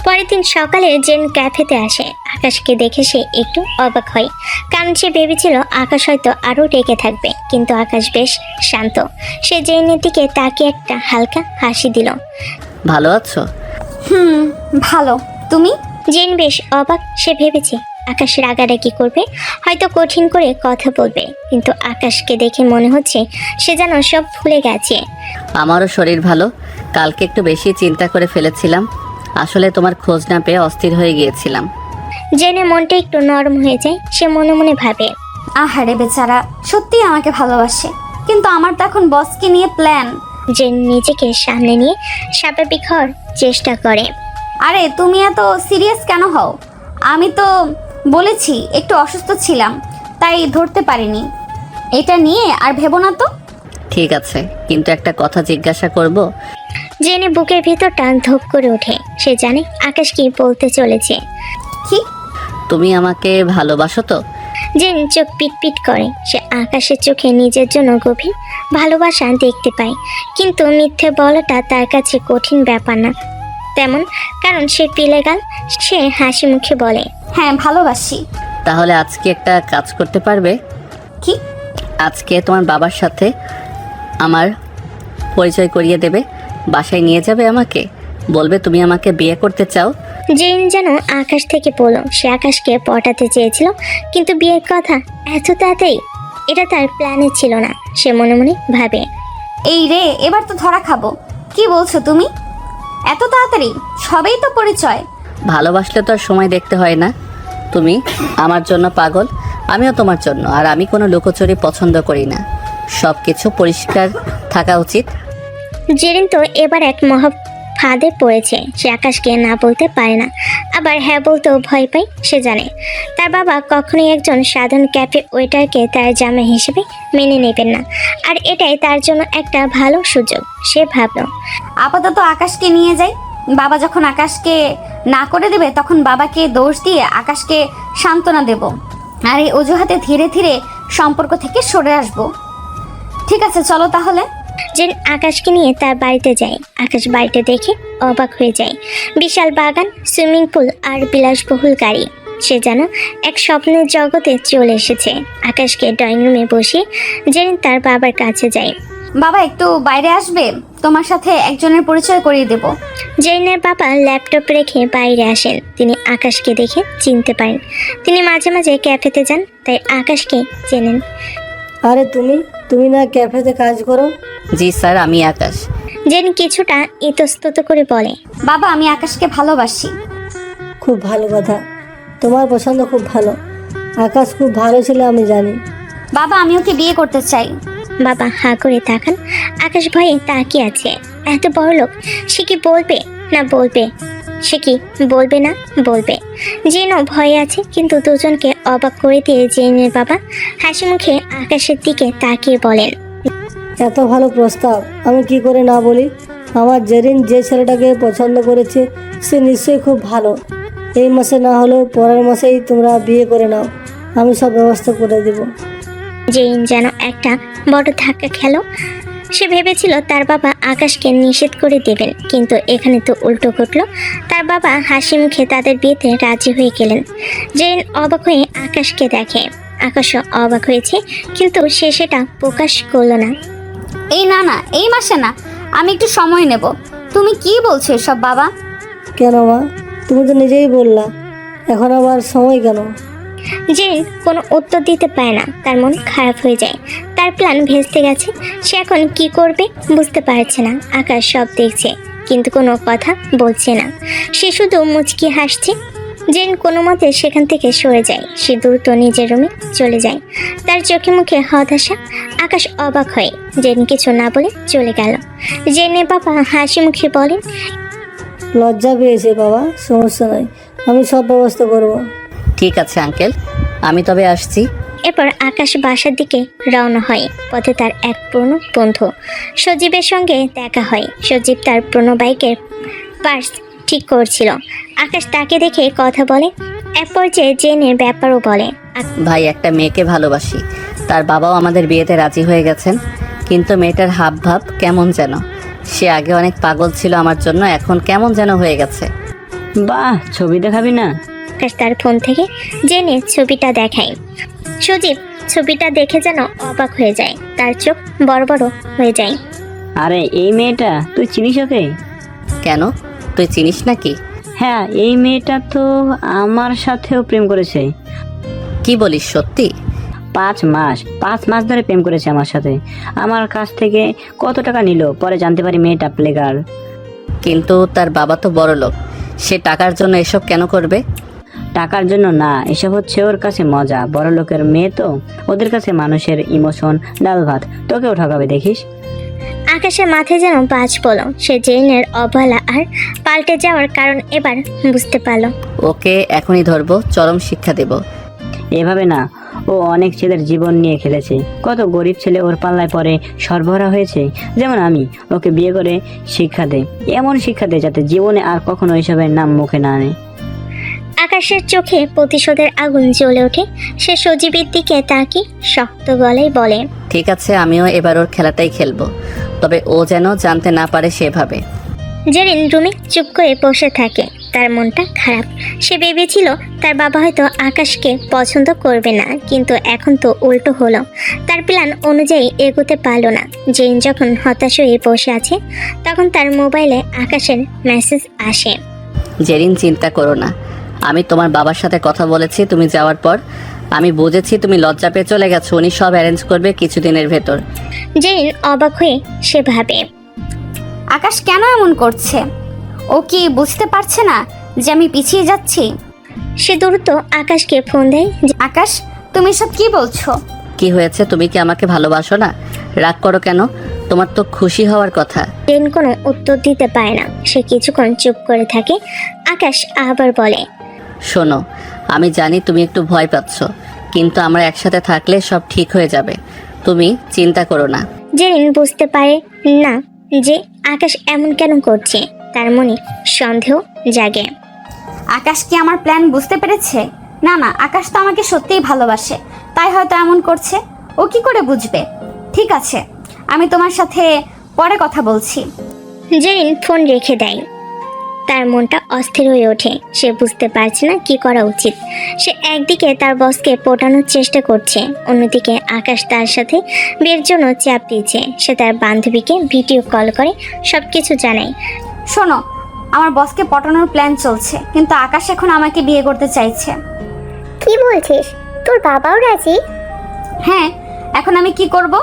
পরের দিন সকালে জেন ক্যাফেতে আসে। আকাশকে দেখে সে একটু অবাক হয়, কারণ সে ভেবেছিল আকাশ হয়তো আরও রেগে থাকবে, কিন্তু আকাশ বেশ শান্ত। সে জেনের দিকে তাকিয়ে একটা হালকা হাসি দিল। ভালো আছো? ভালো, তুমি? জেন বেশ অবাক। সে ভেবেছে আকাশ রাগারাগি করবে, হয়তো কঠিন করে কথা বলবে, কিন্তু আকাশকে দেখে মনে হচ্ছে সে যেন সব ভুলে গেছে। আমারও শরীর ভালো, কালকে একটু বেশি চিন্তা করে ফেলেছিলাম, আসলে তোমার খোঁজ না পেয়ে অস্থির হয়ে গিয়েছিলাম। জেনে মনটা একটু নরম হয়ে যায়। সে মনে মনে ভাবে, আহারে বেচারা, সত্যি আমাকে ভালোবাসে, কিন্তু আমার তো এখন বসকে নিয়ে প্ল্যান। জেন নিজেকে সামনে নিয়ে স্বাভাবিক হওয়ার চেষ্টা করে। আরে তুমি এত সিরিয়াস কেন হও? আমি তো বলেছি একটু অসুস্থ ছিলাম, তাই ধরতে পারিনি। এটা নিয়ে আর ভেবো না তো। ঠিক আছে, কিন্তু একটা কথা জিজ্ঞাসা করব? জেনে বুকের ভিতরটা ধক করে ওঠে। সে জানে আকাশ কি বলতে চলেছে। কি? তুমি আমাকে ভালোবাসো তো? জেন চোখ পিটপিট করে। সে আকাশের চোখে নিজের জন্য গভীর ভালোবাসা দেখতে পায়, কিন্তু মিথ্যে বলাটা তার কাছে কঠিন ব্যাপার না তেমন, কারণ সে পিলেগাল। সে হাসি মুখে বলে, হ্যাঁ ভালোবাসি। তাহলে আজকে একটা কাজ করতে পারবে? কি? আজকে তোমার বাবার সাথে আমার পরিচয় করিয়ে দেবে, বাসায় নিয়ে যাবে আমাকে, বলবে তুমি আমাকে বিয়ে করতে চাও। জেন যেন আকাশ থেকে বলল। সে আকাশকে পটাতে চেয়েছিল, কিন্তু বিয়ের কথা এত তাড়াতাড়ি, এটা তার প্ল্যানে ছিল না। সে মনে মনে ভাবে, এই রে, এবার তো ধরা খাবো। কি বলছো তুমি? এত তাড়াতাড়ি? সবেই তো পরিচয়। ভালোবাসলে তো আর সময় দেখতে হয় না। তুমি আমার জন্য পাগল, আমিও তোমার জন্য। আর আমি কোনো লুকোচুরি পছন্দ করি না, সব কিছু পরিষ্কার থাকা উচিত। জেরিন তো এবার এক মহা ফাঁদে পড়েছে। সে আকাশকে না বলতে পারে না, আবার হ্যাঁ বলতেও ভয় পায়। সে জানে তার বাবা কখনোই একজন সাধারণ ক্যাফে ওয়েটারকে তার জামাই হিসেবে মেনে নেবেন না, আর এটাই তার জন্য একটা ভালো সুযোগ। সে ভাবল, আপাতত আকাশকে নিয়ে যাই। বাবা যখন আকাশকে না করে দেবে তখন বাবাকে দোষ দিয়ে আকাশকে সান্ত্বনা দেব, আর এই অজুহাতে ধীরে ধীরে সম্পর্ক থেকে সরে আসব। ঠিক আছে, চলো তাহলে। যে আকাশকে নিয়ে তার বাড়িতে যায়। আকাশ বাড়িতে দেখে অবাক হয়ে যায়। বিশাল বাগান, সুইমিং পুল আর বিলাসবহুল গাড়ি। সে যেন এক স্বপ্নের জগতে চলে এসেছে। আকাশকে ড্রয়িং রুমে বসে জেরিন তার বাবার কাছে যায়। বাবা একটু বাইরে আসবে, তোমার সাথে একজনের পরিচয় করিয়ে দেব। জেরিনের বাবা ল্যাপটপ রেখে বাইরে আসেন। তিনি আকাশকে দেখে চিনতে পারেন। তিনি মাঝে মাঝে ক্যাফেতে যান, তাই আকাশকে চেনেন। আরে তুমি না ক্যাফেতে কাজ করো? জি স্যার, আমি আকাশ। জেরিন কিছুটা ইতস্তত করে বলে, বাবা আমি আকাশকে ভালোবাসি। খুব ভালো কথা, তোমার পছন্দ খুব ভালো। আকাশ খুব ভালো ছিল আমি জানি। বাবা আমি ওকে বিয়ে করতে চাই। বাবা হাঁ করে তাকান। আকাশ ভয়ে তাকিয়ে আছে। এত বড় লোক, সে কি বলবে না বলবে? সে কি বলবে না বলবে? জেনও ভয়ে আছে, কিন্তু দুজনকে অবাক করে দিয়ে জেনের বাবা হাসি মুখে আকাশের দিকে তাকিয়ে বলেন, এত ভালো প্রস্তাব, আমি কি করে না বলি? আমার জেরিন যে ছেলেটাকে পছন্দ করেছে সে নিশ্চয়ই খুব ভালো। এই মাসে না হলেও পরের মাসেই তোমরা বিয়ে করে নাও, আমি সব ব্যবস্থা করে দেব। জেইন যেন একটা বড় ধাক্কা খেলো। সে ভেবেছিল তার বাবা আকাশকে নিষেধ করে দেবেন, কিন্তু এখানে তো উল্টো ঘটলো। তার বাবা হাসি মুখে তাদের বিয়েতে রাজি হয়ে গেলেন। জেইন অবাক হয়ে আকাশকে দেখে। আকাশও অবাক হয়েছে, কিন্তু সে সেটা প্রকাশ করলো না। এই না, এই মাসে না, আমি একটু সময় নেব। তুমি কি বলছো এসব বাবা? কেন মা, তুমি তো নিজেই বললা, এখন আবার সময় কেন? জেন কোনো উত্তর দিতে পারে না। তার মন খারাপ হয়ে যায়। তার প্ল্যান ভেস্তে গেছে। সে এখন কি করবে বুঝতে পারছে না। আকাশ সব দেখছে, কিন্তু কোনো কথা বলছে না। সে শুধু মুচকি হাসছে। জেন কোনো মতে সেখান থেকে সরে যায়। সে দ্রুত নিজের রুমে চলে যায়। তার চোখে মুখে হতাশা। আকাশ অবাক হয়। জেন কিছু না বলে চলে গেল। জেনের বাবা হাসি মুখে বলেন, লজ্জা পেয়েছে বাবা, সমস্যা নাই, আমি সব ব্যবস্থা করবো। ঠিক আছে আঙ্কেল, আমি তবে আসছি। এরপর আকাশ বাসার দিকে রওনা হয়। পথে তার এক পুরনো বন্ধু সজীবের সঙ্গে দেখা হয়। সজীব তার পুরনো বাইকের পার্স ঠিক করছিল। আকাশ তাকে দেখে কথা বলে। এক পর্যায়ে জেনের ব্যাপারও বলে। ভাই, একটা মেয়েকে ভালোবাসি, তার বাবাও আমাদের বিয়েতে রাজি হয়ে গেছেন, কিন্তু মেয়েটার হাব ভাব কেমন যেন। সে আগে অনেক পাগল ছিল আমার জন্য, এখন কেমন যেন হয়ে গেছে। বাহ, ছবি দেখাবি না? আকাশ তার ফোন থেকে জেনে ছবিটা দেখায়। সজীব ছবিটা দেখে যেন অবাক হয়ে যায়। তার চোখ বড় বড় হয়ে যায়। আরে এই মেয়েটা, তুই চিনিস ওকে? কেন, তুই চিনিস নাকি? হ্যাঁ, এই মেয়েটা তো আমার সাথেও প্রেম করেছে। কি বলিস, সত্যি? 5 মাস ধরে প্রেম করেছে আমার সাথে। আমার কাছ থেকে কত টাকা নিল, পরে জানতে পারি মেয়েটা প্লেগার। কিন্তু তার বাবা তো বড় লোক, সে টাকার জন্য এসব কেন করবে? টাকার জন্য না, এসব হচ্ছে ওর কাছে মজা। বড় লোকের মেয়ে তো, ওদের কাছে মানুষের ইমোশন ডাল ভাত। তোকেও ঠকাবে দেখিস। আকাশের মাথায় যেন বাজ পড়ল। সে জেনের অবহেলা আর পাল্টে যাওয়ার কারণ এবার বুঝতে পারল। ওকে এখনই ধরবো, চরম শিক্ষা দেব। এভাবে না, ও অনেক ছেলের জীবন নিয়ে খেলেছে। কত গরিব ছেলে ওর পাল্লায় পরে সরবরাহ হয়েছে। যেমন আমি, ওকে বিয়ে করে শিক্ষা দে, এমন শিক্ষা দে যাতে জীবনে আর কখনো এইসবের নাম মুখে না আনে। আকাশের চোখে প্রতিশোধের আগুন জ্বলে ওঠে। সে সজীবের দিকে তাকিয়ে শক্ত গলায় বলে, ঠিক আছে, আমিও এবার ওর খেলাটাই খেলবো, তবে ও যেন জানতে না পারে সেভাবে। জেরিন রুমে চুপ করে বসে থাকে। তার মনটা খারাপ। সে ভেবেছিল তার বাবা হয়তো আকাশকে পছন্দ করবে না, কিন্তু এখন তো উল্টো হলো। তার প্ল্যান অনুযায়ী এগোতে পারল না। জেরিন যখন হতাশ হয়ে বসে আছে, তখন তার মোবাইলে আকাশের মেসেজ আসে। জেরিন, চিন্তা করো না, আমি তোমার বাবার সাথে কথা বলেছি। তুমি যাওয়ার পর আমি বুঝেছি তুমি লজ্জা পেয়ে চলে গেছো। উনি সব অ্যারেঞ্জ করবে কিছুদিনের ভেতর। জেরিন অবাক হয়ে সে ভাবে, আকাশ কেন এমন করছে? ও কি বুঝতে পারছে না যে আমি পিছিয়ে যাচ্ছি? সে দ্রুত আকাশকে ফোন দেয়। আকাশ, তুমি সব কি বলছো? কি হয়েছে? তুমি কি আমাকে ভালোবাসো না? রাগ করো কেন? তোমার তো খুশি হওয়ার কথা। জেরিন কোনো উত্তর দিতে পারে না। সে কিছুক্ষণ চুপ করে থাকে। আকাশ আবার বলে, শোনো, আমি জানি তুমি একটু ভয় পাচ্ছ, কিন্তু আমরা একসাথে থাকলে সব ঠিক হয়ে যাবে। তুমি চিন্তা করো না। জেরিন বুঝতে পারে না যে আকাশ এমন কেন করছে। তার মনে সন্দেহ জাগে। আকাশ কি আমার প্ল্যান বুঝতে পেরেছে? না না, আকাশ তো আমাকে সত্যিই ভালোবাসে, তাই হয়তো এমন করছে। ও কি করে বুঝবে? ঠিক আছে, আমি তোমার সাথে পরে কথা বলছি। জেরিন ফোন রেখে দেয়। তার মনটা অস্থির হয়ে ওঠে। সে বুঝতে পারছে না কি করা উচিত। সে একদিকে তার বসকে পটানোর চেষ্টা করছে, অন্যদিকে আকাশ তার সাথে বিয়ের জন্য চাপ দিয়েছে। সে তার বান্ধবীকে ভিডিও কল করে সব কিছু জানায়। শোনো, আমার বসকে পটানোর প্ল্যান চলছে, কিন্তু আকাশ এখন আমাকে বিয়ে করতে চাইছে। কি বলছিস? তোর বাবাও রাজি? হ্যাঁ, এখন আমি কি করব?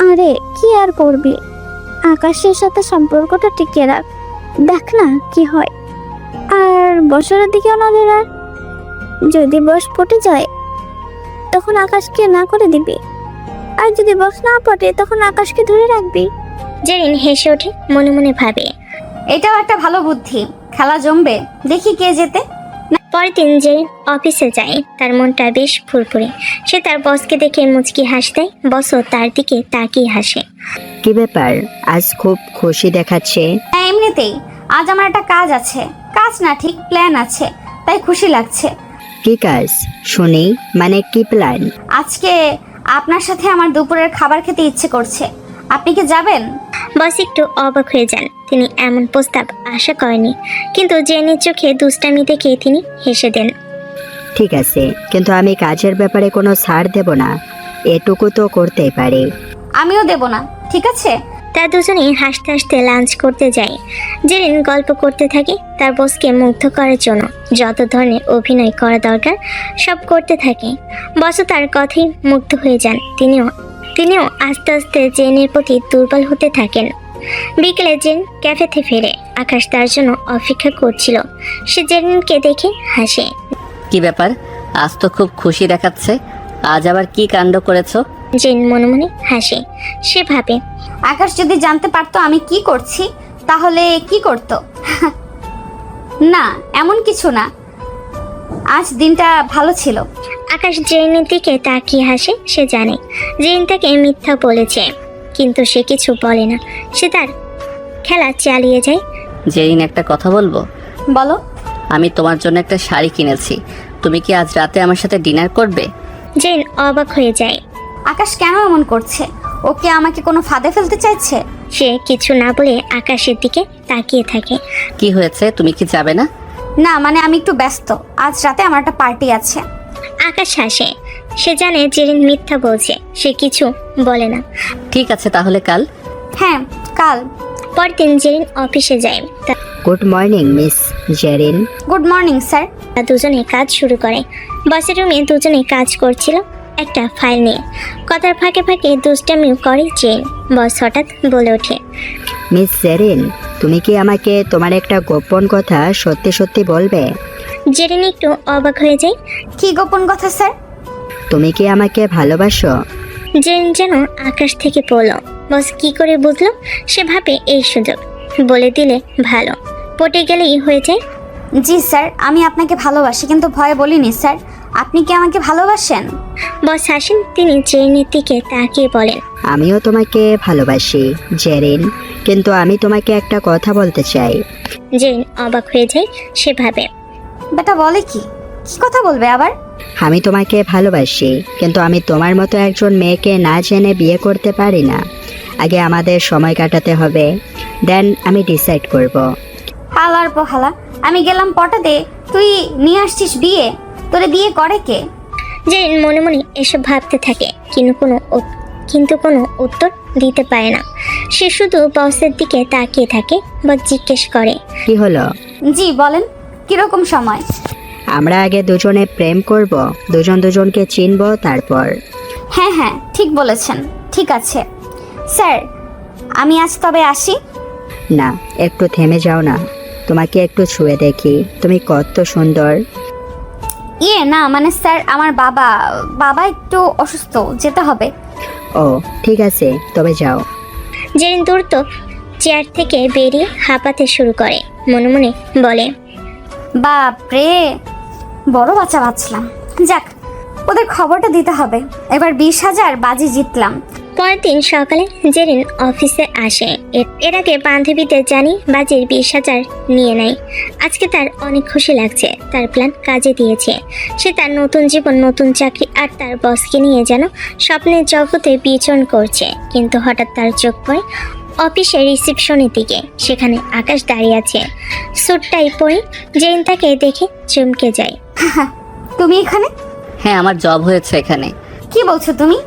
আরে কি আর করবি, আকাশের সাথে সম্পর্কটা টিকিয়ে রাখ, দেখ না কি হয়। আর বছরের দিকে নজর রাখ, যদি বস পটে যায় তখন আকাশকে না করে দিবি, আর যদি বস না পটে তখন আকাশকে ধরে রাখবি। জেরিন হেসে ওঠে, মনে মনে ভাবে, এটাও একটা ভালো বুদ্ধি। খেলা জমবে, দেখি কে জেতে। পরের দিন জেরিন অফিসে যায়। তার মনটা বেশ ফুরফুরে। সে তার বসকে দেখে মুচকি হাসি দেয়। বসও তার দিকে তাকিয়ে হাসে। কি ব্যাপার, আজ খুব খুশি দেখাচ্ছে? হ্যাঁ, এমনিতেই আজ আমার একটা কাজ আছে। কাজ না, ঠিক প্ল্যান আছে, তাই খুশি লাগছে। কি কাজ শুনি, মানে কি প্ল্যান? আজকে আপনার সাথে আমার দুপুরের খাবার খেতে ইচ্ছে করছে, আপনি কি যাবেন? বস একটু অবাক হয়ে যান। তিনি এমন প্রস্তাব আশা করেনি, কিন্তু জেনির চোখে দুষ্টামি দেখে তিনি হেসে দেন। ঠিক আছে, কিন্তু আমি কাজের ব্যাপারে কোনো ছাড় দেব না, এটুকু তো করতেই পারি। আমিও দেব না, ঠিক আছে? তারা দুজনেই হাসতে হাসতে লাঞ্চ করতে যায়। জেরিন গল্প করতে থাকে, তার বসকে মুগ্ধ করার জন্য যত ধরনের অভিনয় করা দরকার সব করতে থাকে। বসও তার কথাই মুগ্ধ হয়ে যান। তিনিও আস্তে আস্তে জেনের প্রতি দুর্বল হতে থাকেন। বিকেলে জেন ক্যাফেতে ফেরে। আকাশ তার জন্য অপেক্ষা করছিল। সে জেরিনকে দেখে হাসে। কি ব্যাপার, আজ তো খুব খুশি দেখাচ্ছে, আজ আবার কি কাণ্ড করেছো? জেন মনে মনে হাসে। সে ভাবে, আকাশ যদি জানতে পারতো আমি কি করছি তাহলে কি করতো? না, এমন কিছু না, আজ দিনটা ভালো ছিল। আকাশ জেনের দিকে তাকিয়ে হাসে। সে জানে জেন তাকে মিথ্যা বলেছে, কিন্তু সে কিছু বলে না। সে তার খেলা চালিয়ে যায়। জেরিন, একটা কথা বলবো? বলো। আমি তোমার জন্য একটা শাড়ি কিনেছি, তুমি কি আজ রাতে আমার সাথে ডিনার করবে? জেন অবাক হয়ে যায়। আকাশ কেন এমন করছে? ওকে আমাকে কোনো ফাঁদে ফেলতে চাইছে? সে কিছু না বলে আকাশের দিকে তাকিয়ে থাকে। কি হয়েছে, তুমি কি যাবে না? না, মানে আমি একটু ব্যস্ত, আজ রাতে আমার একটা পার্টি আছে। আকাশ হাসে। সে জানে জেরিন মিথ্যা বলছে। সে কিছু বলে না। ঠিক আছে, তাহলে কাল? হ্যাঁ, কাল। পরদিন জেরিন অফিসে যায়। Good morning miss Jerin. Good morning sir. তারা দুজনে কাজ শুরু করে। বসের রুমে দুজনে কাজ করছিল একটা ফাইল নিয়ে। কথার ফাঁকে ফাঁকে দুষ্টামিও করে জেন। বস হঠাৎ বলে ওঠে, মিস জেরিন, তুমি কি আমাকে তোমার একটা গোপন কথা সত্যি সত্যি বলবে? জেরিন একটু অবাক হয়ে যায়। কি গোপন কথা স্যার? তুমি কি আমাকে ভালোবাসো? জেরিন যেন আকাশ থেকে পড়ল। বস কি করে বুঝলো? সে ভাবে এই সুযোগ বলে দিলে ভালো, পটে গেলেই হয়ে যায়। জি স্যার, আমি আপনাকে ভালোবাসি, কিন্তু ভয়ে বলিনি স্যার। আপনি কি আমাকে ভালোবাসেন? বস হাসেন। তিনি জেরিনের দিকে তাকিয়ে বলেন, আমিও তোমাকে ভালোবাসি জেরিন, কিন্তু আমি তোমাকে একটা কথা বলতে চাই। জেরিন অবাক হয়ে যায়। সে ভাবে, বেটা বলে কি? কি কথা বলবে আবার? আমি তোমাকে ভালোবাসি, কিন্তু আমি তোমার মতো একজন মেয়েকে না জেনে বিয়ে করতে পারি না। আগে আমাদের সময় কাটাতে হবে, দেন আমি ডিসাইড করব। হালার পোহালা, আমি গেলাম পটাতে, তুই নিয়ে আসছিস বিয়ে? তোরে বিয়ে করে কে? জেরিন মনে মনে এসব ভাবতে থাকে, কিন্তু কোনো উত্তর দিতে পারে না। সে শুধু বসের দিকে তাকিয়ে থাকে। বস জিজ্ঞেস করে, কি হলো? জি বলেন, কিরকম সময়? আমরা আগে দুজনে প্রেম করব, দুজনকে চিনব, তারপর। হ্যাঁ হ্যাঁ, ঠিক বলেছেন। ঠিক আছে স্যার, আমি আজ তবে আসি। না, একটু থেমে যাও না, তোমাকে একটু ছুঁয়ে দেখি, তুমি কত সুন্দর। না মানে স্যার, আমার বাবা একটু অসুস্থ, যেতে হবে। ও ঠিক আছে, তবে যাও। জেরিন দ্রুত চেয়ার থেকে বেরিয়ে হাঁপাতে শুরু করে, মনে মনে বলে, বাপরে, বড় বাচ্চা বাঁচলাম। যাক, ওদের খবরটা দিতে হবে। এবার 20,000 বাজি জিতলাম। পরের দিন সকালে জেরিন অফিসে আসে। এর আগে বান্ধবীদের জানি বাজির 20,000 নিয়ে নেয়। আজকে তার অনেক খুশি লাগছে, তার প্ল্যান কাজে দিয়েছে। সে তার নতুন জীবন, নতুন চাকরি আর তার বসকে নিয়ে যেন স্বপ্নের জগতে বিচরণ করছে। কিন্তু হঠাৎ তার চোখ পড়ে অফিসের রিসেপশনের দিকে। সেখানে আকাশ দাঁড়িয়ে আছে, স্যুটটাই পরে। জেরিন তাকে দেখে চমকে যায়। তুমি এখানে? হ্যাঁ, আমার জব হয়েছে এখানে। কি বলছো তুমি?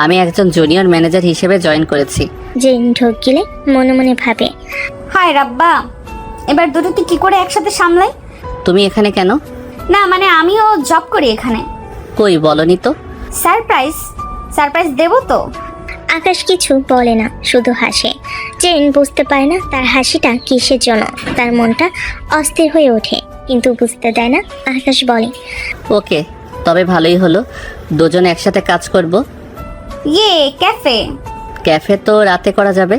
আমি একজন জুনিয়র ম্যানেজার হিসেবে জয়েন করেছি। জেরিন ঢোক গিলে মনে মনে ভাবে, হায় রাব্বা, এবার দুটোকে কি করে একসাথে সামলাই? তুমি এখানে কেন? না মানে আমিও জব করি এখানে। কই বলনি তো। সারপ্রাইজ দেবো তো। আকাশ কিছু বলে না, শুধু হাসে। জেরিন বুঝতে পারে না তার হাসিটা কিসের জন্য। তার মনটা অস্থির হয়ে ওঠে, কিন্তু বুঝতে দেয় না। আকাশ বলে, ওকে, তবে ভালোই হলো, দুজন একসাথে কাজ করব। ইয়ে ক্যাফে। ক্যাফে তো রাতে করা যাবে,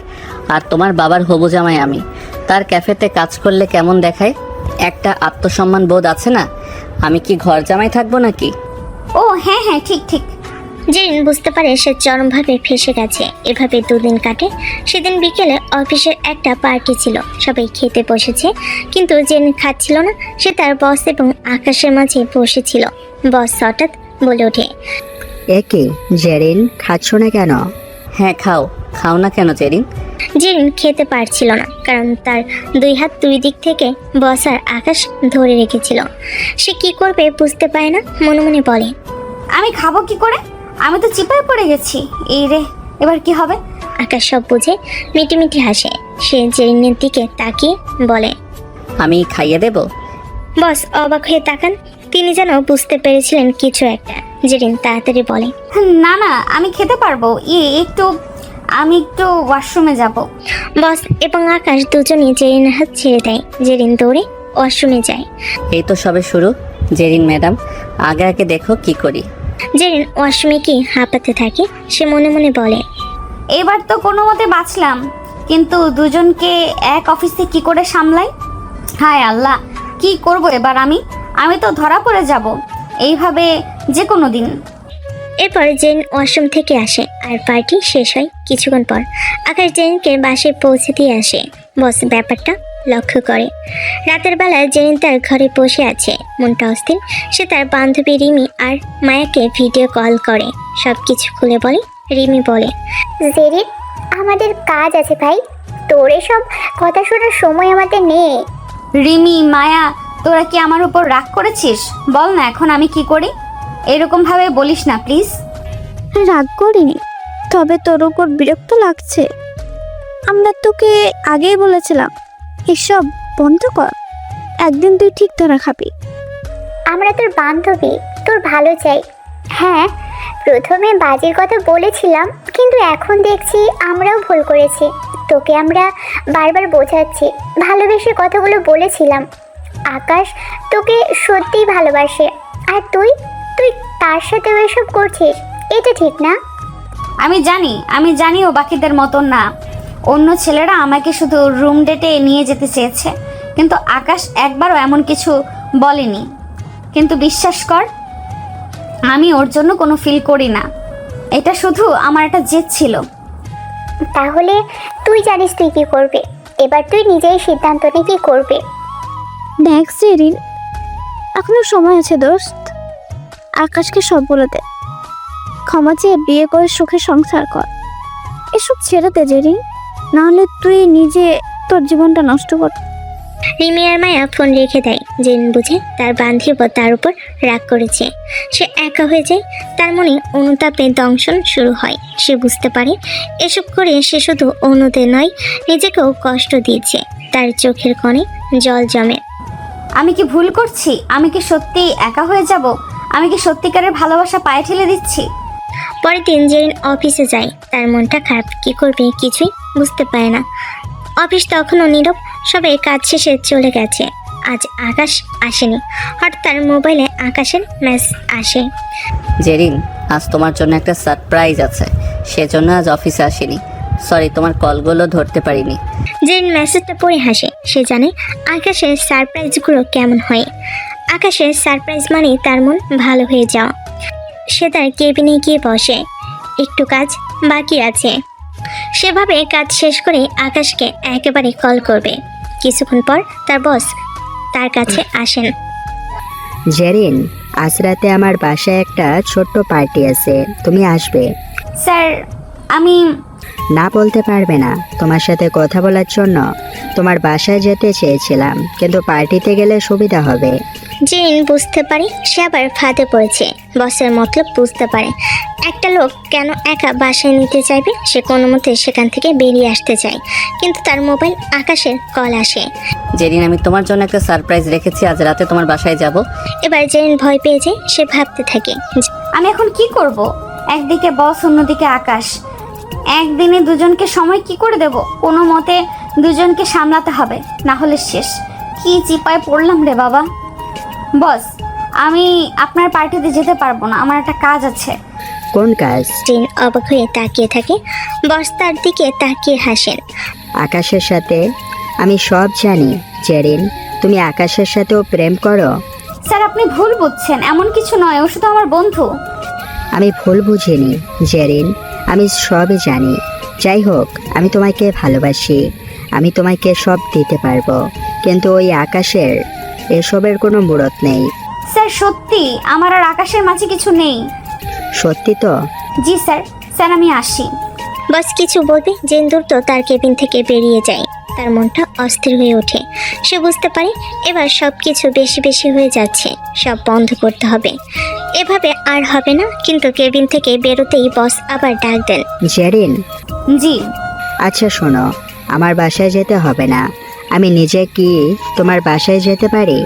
আর তোমার বাবার হবু জামাই আমি, তার ক্যাফেতে কাজ করলে কেমন দেখায়? একটা আত্মসম্মান বোধ আছে না? আমি কি ঘর জামাই থাকবো নাকি? ও হ্যাঁ হ্যাঁ, ঠিক ঠিক। জেরিন বুঝতে পারে সে চরমভাবে ফেঁসে গেছে। এভাবে দুদিন কাটে। সেদিন বিকেলে অফিসের একটা পার্টি ছিল, সবাই খেতে বসেছে, কিন্তু জেরিন খাচ্ছিল না। সে তার বস এবং আকাশের মাঝে বসেছিল। বস হঠাৎ বলে ওঠে, একে জেরিন, খাচ্ছ না কেন? হ্যাঁ খাও না কেন জেরিন? জেরিন খেতে পারছিল না, কারণ তার দুই হাত দুই দিক থেকে বস আর আকাশ ধরে রেখেছিল। সে কি করবে বুঝতে পারে না, মনে মনে বলে, আমি খাবো কি করে? আমি তো চিপায় পড়ে গেছি। এই রে, এবার কি হবে? আকাশ সব বুঝে মিটিমিটি হাসে। সে জেরিনের দিকে তাকিয়ে বলে, আমি খাইয়ে দেব? বস অবাক হয়ে তাকান। তিনি যেন বুঝতে পেরেছিলেন কিছু একটা। জেরিন তাড়াতাড়ি বলে, না না, আমি খেতে পারবো। আমি একটু ওয়াশরুমে যাব। বস এবং আকাশ দুজনেই জেরিনের হাত ছেড়ে দেয়। জেরিন দৌড়ে ওয়াশরুমে যায়। এই তো সবে শুরু। জেরিন ম্যাডাম, আগে দেখো কি করি। জেরিন ওয়াশরুমে কি হাঁপাতে থাকে। সে মনে মনে বলে, এবার তো কোনো মতে বাঁচলাম, কিন্তু দুজনকে এক অফিসে কি করে সামলাই? হায় আল্লাহ, কি করব এবার আমি তো ধরা পড়ে যাব এইভাবে যে কোনো দিন। এরপর জেন ওয়াশরুম থেকে আসে আর পার্টি শেষ হয় কিছুক্ষণ পর। আকাশ জেনকে বাসে পৌঁছে দিয়ে আসে। বস ব্যাপারটা লক্ষ্য করে। রাতের বেলায় জেন তার ঘরে বসে আছে, মনটা অস্থির। সে তার বান্ধবী রিমি আর মায়াকে ভিডিও কল করে, সব কিছু খুলে বলে। রিমি বলে, জেরিন, আমাদের কাজ আছে ভাই, তোর এসব কথা শোনার সময় আমাদের নেই। রিমি, মায়া, তোরা কি আমার উপর রাগ করেছিস? বল না এখন আমি কি করি? এরকম ভাবে বলিস না প্লিজ। রাগ করিনি, তবে তোর উপর বিরক্ত লাগছে। আমরা তোকে আগেই বলেছিলাম এসব বন্ধ কর, একদিন তুই ঠিক ধরা খাবি। আমরা তোর বান্ধবী, তোর ভালো চাই। হ্যাঁ, প্রথমে বাজের কথা বলেছিলাম, কিন্তু এখন দেখছি আমরাও ভুল করেছি। তোকে আমরা বারবার বোঝাচ্ছি, ভালোবেসে কথাগুলো বলেছিলাম। আকাশ তোকে সত্যিই ভালোবাসে, আর তুই তার সাথে এসব করছিস, এটা ঠিক না। আমি জানি ও বাকিদের মতন না। অন্য ছেলেরা আমাকে শুধু রুম ডেটে নিয়ে যেতে চেয়েছে, কিন্তু আকাশ একবারও এমন কিছু বলেনি। কিন্তু বিশ্বাস কর, আমি ওর জন্য কোনো ফিল করি না। এটা শুধু আমার একটা জেদ ছিল। তাহলে তুই জানিস তুই কি করবে। এবার তুই নিজেই সিদ্ধান্ত নে কি করবে। দেখ জেরিন, এখনো সময় আছে দোস্ত। আকাশকে সব বলে দে, ক্ষমা চেয়ে বিয়ে করে সুখে সংসার কর। এসব ছেড়ে দে জেরিন, নাহলে তুই নিজে তোর জীবনটা নষ্ট কর। রিমি আর মায়া ফোন রেখে দেয়। জেন বুঝে তার বান্ধবী তার উপর রাগ করেছে। সে একা হয়ে যায়, তার মনে অনুতাপে দংশন শুরু হয়। সে বুঝতে পারে এসব করে সে শুধু অনুতে নয়, নিজেকেও কষ্ট দিয়েছে। তার চোখের কোণে জল জমে। আমি কি ভুল করছি? আমি কি সত্যি একা হয়ে যাব? আমি কি সত্যিকারের ভালোবাসা পায়ে ঠেলে দিচ্ছি? পরের দিন জেরিন অফিসে যায়। তার মনটা খারাপ, কি করবে কিছুই বুঝতে পারে না। অফিস তখনও নীরব, সবাই কাজ শেষে চলে গেছে। আজ আকাশ আসেনি। হঠাৎ তার মোবাইলে আকাশের মেসেজ আসে। জেরিন, আজ তোমার জন্য একটা সারপ্রাইজ আছে, সেজন্য আজ অফিসে আসিনি। সরি, তোমার কলগুলো ধরতে পারিনি। জেরিন মেসেজটা পড়ে হাসে। সে জানে আকাশের সারপ্রাইজগুলো কেমন হয়। আকাশের সারপ্রাইজ মানে তার মন ভালো হয়ে যাওয়া। সে তার কেবিনে গিয়ে বসে। একটু কাজ বাকি আছে। সেভাবে কাজ শেষ করে আকাশকে একেবারে কল করবে। কিছুক্ষণ পর তার বস তার কাছে আসেন। জেরিন, আজ রাতে আমার বাসায় একটা ছোট্ট পার্টি আছে, তুমি আসবে? স্যার আমি না বলতে পারবে না। তোমার সাথে কথা বলার জন্য তোমার বাসায় যেতে চেয়েছিলাম, কিন্তু পার্টিতে গেলে সুবিধা হবে। জেরিন বুঝতে পারে সে আবার ফাঁদে পড়েছে। বসের মতলব বুঝতে পারে। একটা লোক কেন একা বাসায় নিতে চাইবে। সে কোনো মতে সেখান থেকে বেরিয়ে আসতে চায়, কিন্তু তার মোবাইল আকাশের কল আসে। জেরিন, আমি তোমার জন্য একটা সারপ্রাইজ রেখেছি, আজ রাতে তোমার বাসায় যাব। এবার জেরিন ভয় পেয়ে যায়। সে ভাবতে থাকে, আমি এখন কি করব? একদিকে বস, অন্যদিকে আকাশ। একদিনে দুজনকে সময় কি করে দেব? কোনো মতে দুজনকে সামলাতে হবে, না হলে শেষ। কি চিপায় পড়লাম রে বাবা। বস, আমি আপনার পার্টিতে যেতে পারবো না, আমার একটা কাজ আছে। কোন কাজ? জেরিন অবাক হয়ে তাকিয়ে থাকে। বস তার দিকে তাকিয়ে হাসেন। আকাশের সাথে? আমি সব জানি জেরিন, তুমি আকাশের সাথেও প্রেম করো। স্যার আপনি ভুল বুঝছেন, এমন কিছু নয়, ও শুধু আমার বন্ধু। আমি ভুল বুঝিনি জেরিন, আমি সবই জানি। যাই হোক, আমি তোমাকে ভালোবাসি, আমি তোমাকে সব দিতে পারবো, কিন্তু ওই আকাশের এসবের কোনো মুরত নেই। স্যার সত্যি আমার আর আকাশের মাঝে কিছু নেই। সত্যি তো? জি স্যার। স্যার আমি আসি। বস কিছু বলবে জেন দ্রুত তার কেবিন থেকে বেরিয়ে যায়। তার মনটা অস্থির হয়ে ওঠে। সে বুঝতে পারে এবার সব কিছু বেশি বেশি হয়ে যাচ্ছে, সব বন্ধ করতে হবে। এভাবে আর হবে না। কিন্তু কেবিন থেকে বেরোতেই বস আবার ডাক দেন। জেরিন। জি। আচ্ছা শোনো, আমার বাসায় যেতে হবে না, আমি নিজে কি তোমার বাসায় যেতে পারি?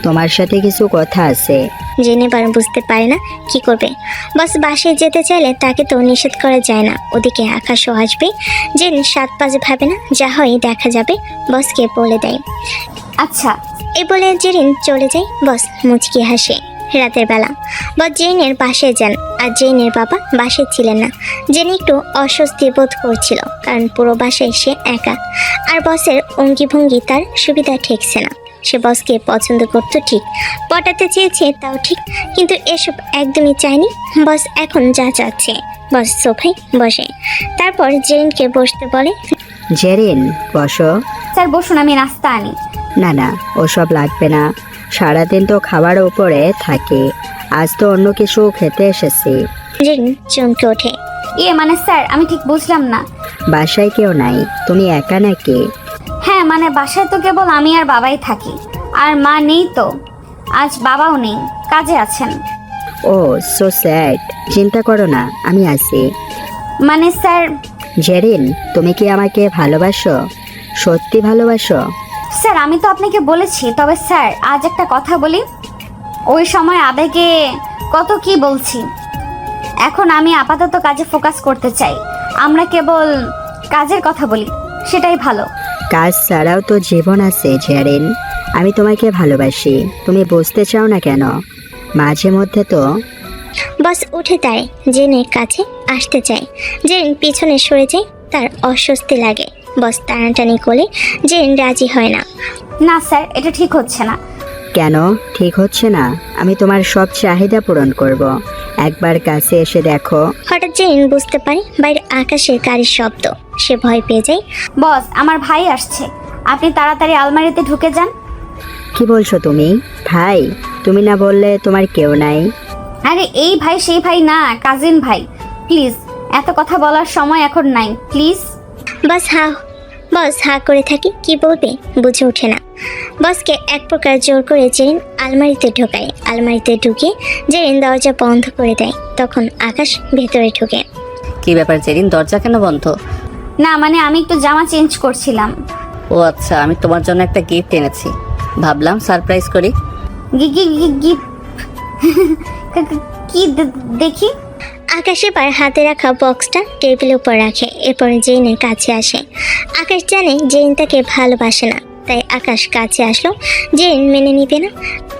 তোমার সাথে কিছু কথা আছে। জেনে বার বুঝতে পারে না কি করবে। বস বাসায় যেতে চাইলে তাকে তো নিষেধ করা যায় না। ওদিকে আকাশও আসবে। জেন 7-5 ভাবে না, যা হয় দেখা যাবে। বসকে বলে দেয়। আচ্ছা। এই বলে জেরিন চলে যায়। বস মুচকি হাসে। রাতের বেলা বস জেনের বাসায় যান। আর জেনের বাবা বাসায় ছিলেন না। জেন একটু অস্বস্তি বোধ করছিল, কারণ পুরো বাসায় সে একা। আর বসের অঙ্গি ভঙ্গি তার সুবিধা ঠেকছে না। সে বসকে পছন্দ করতো ঠিক, পটাতে চেয়েছে তাও ঠিক, কিন্তু এসব একদমই চায়নি। বস এখন যা চাচ্ছে। বস সোফায় বসে, তারপর জেরিনকে বসতে বলে। জেরিন বসো। স্যার বসুন, আমি নাস্তা আনি। না না, ওসব লাগবে না, সারাদিন তো খাবার উপরে থাকি, আজ তো অন্য কিছু খেতে এসেছি। জেরিন চমকে ওঠে। মানে স্যার আমি ঠিক বুঝলাম না। বাসায় কেউ নাই, তুমি একা নাকি? হ্যাঁ মানে বাসায় তো কেবল আমি আর বাবাই থাকি, আর মা নেই তো। আজ বাবাও নেই, কাজে আছেন। ও সো স্যাড। চিন্তা করো না, আমি আছি। মানে স্যার। জেরিন, তুমি কি আমাকে ভালোবাসো? সত্যি ভালোবাসো? স্যার আমি তো আপনাকে বলেছি, তবে স্যার আজ একটা কথা বলি। ওই সময় আবেগে কত কি বলছি। এখন আমি আপাতত কাজে ফোকাস করতে চাই। আমরা কেবল কাজের কথা বলি, সেটাই ভালো। কাজ ছাড়াও তো জীবন আছে জেরিন। আমি তোমাকে ভালোবাসি, তুমি বুঝতে চাও না কেন? মাঝে মধ্যে তো। বস উঠে দাঁড়ায়, জেনের কাছে আসতে চায়। জেন পিছনে সরে যায়। তার অস্বস্তি লাগে। বস টানাটানি করলে জেন রাজি হয় না। না স্যার, এটা ঠিক হচ্ছে না। কেন ঠিক হচ্ছে না? আমি তোমার সব চাহিদা পূরণ করব, একবার কাছে এসে দেখো। হঠাৎ জেন বুঝতে পারে বাইরে আকাশের গাড়ির শব্দ। সে ভয় পেয়ে যায়। বস আমার ভাই আসছে, আপনি তাড়াতাড়ি আলমারিতে ঢুকে যান। কি বলছো তুমি? ভাই? তুমি না বললে তোমার কেউ নাই? আরে এই ভাই সেই ভাই না, কাজিন ভাই। প্লিজ, এত কথা বলার সময় এখন নাই, প্লিজ। বস হা করে থাকে। কি বলবে বুঝে ওঠে না। বসকে এক প্রকার জোর করে জেরিন আলমারিতে ঢোকায়। আলমারিতে ঢুকে জেরিন দরজা বন্ধ করে দেয়। তখন আকাশ ভেতরে ঢুকে। কি ব্যাপার জেরিন, দরজা কেন বন্ধ? না মানে আমি একটু জামা চেঞ্জ করছিলাম। ও আচ্ছা, আমি তোমার জন্য একটা গিফট এনেছি, ভাবলাম সারপ্রাইজ করি। কি দেখি। আকাশ এবার হাতে রাখা বক্সটা টেবিলের উপর রাখে। এরপর জেনের কাছে আসে। আকাশ জানে জেন তাকে ভালোবাসে না, তাই আকাশ কাছে আসলো। জেন মেনে নিবে না।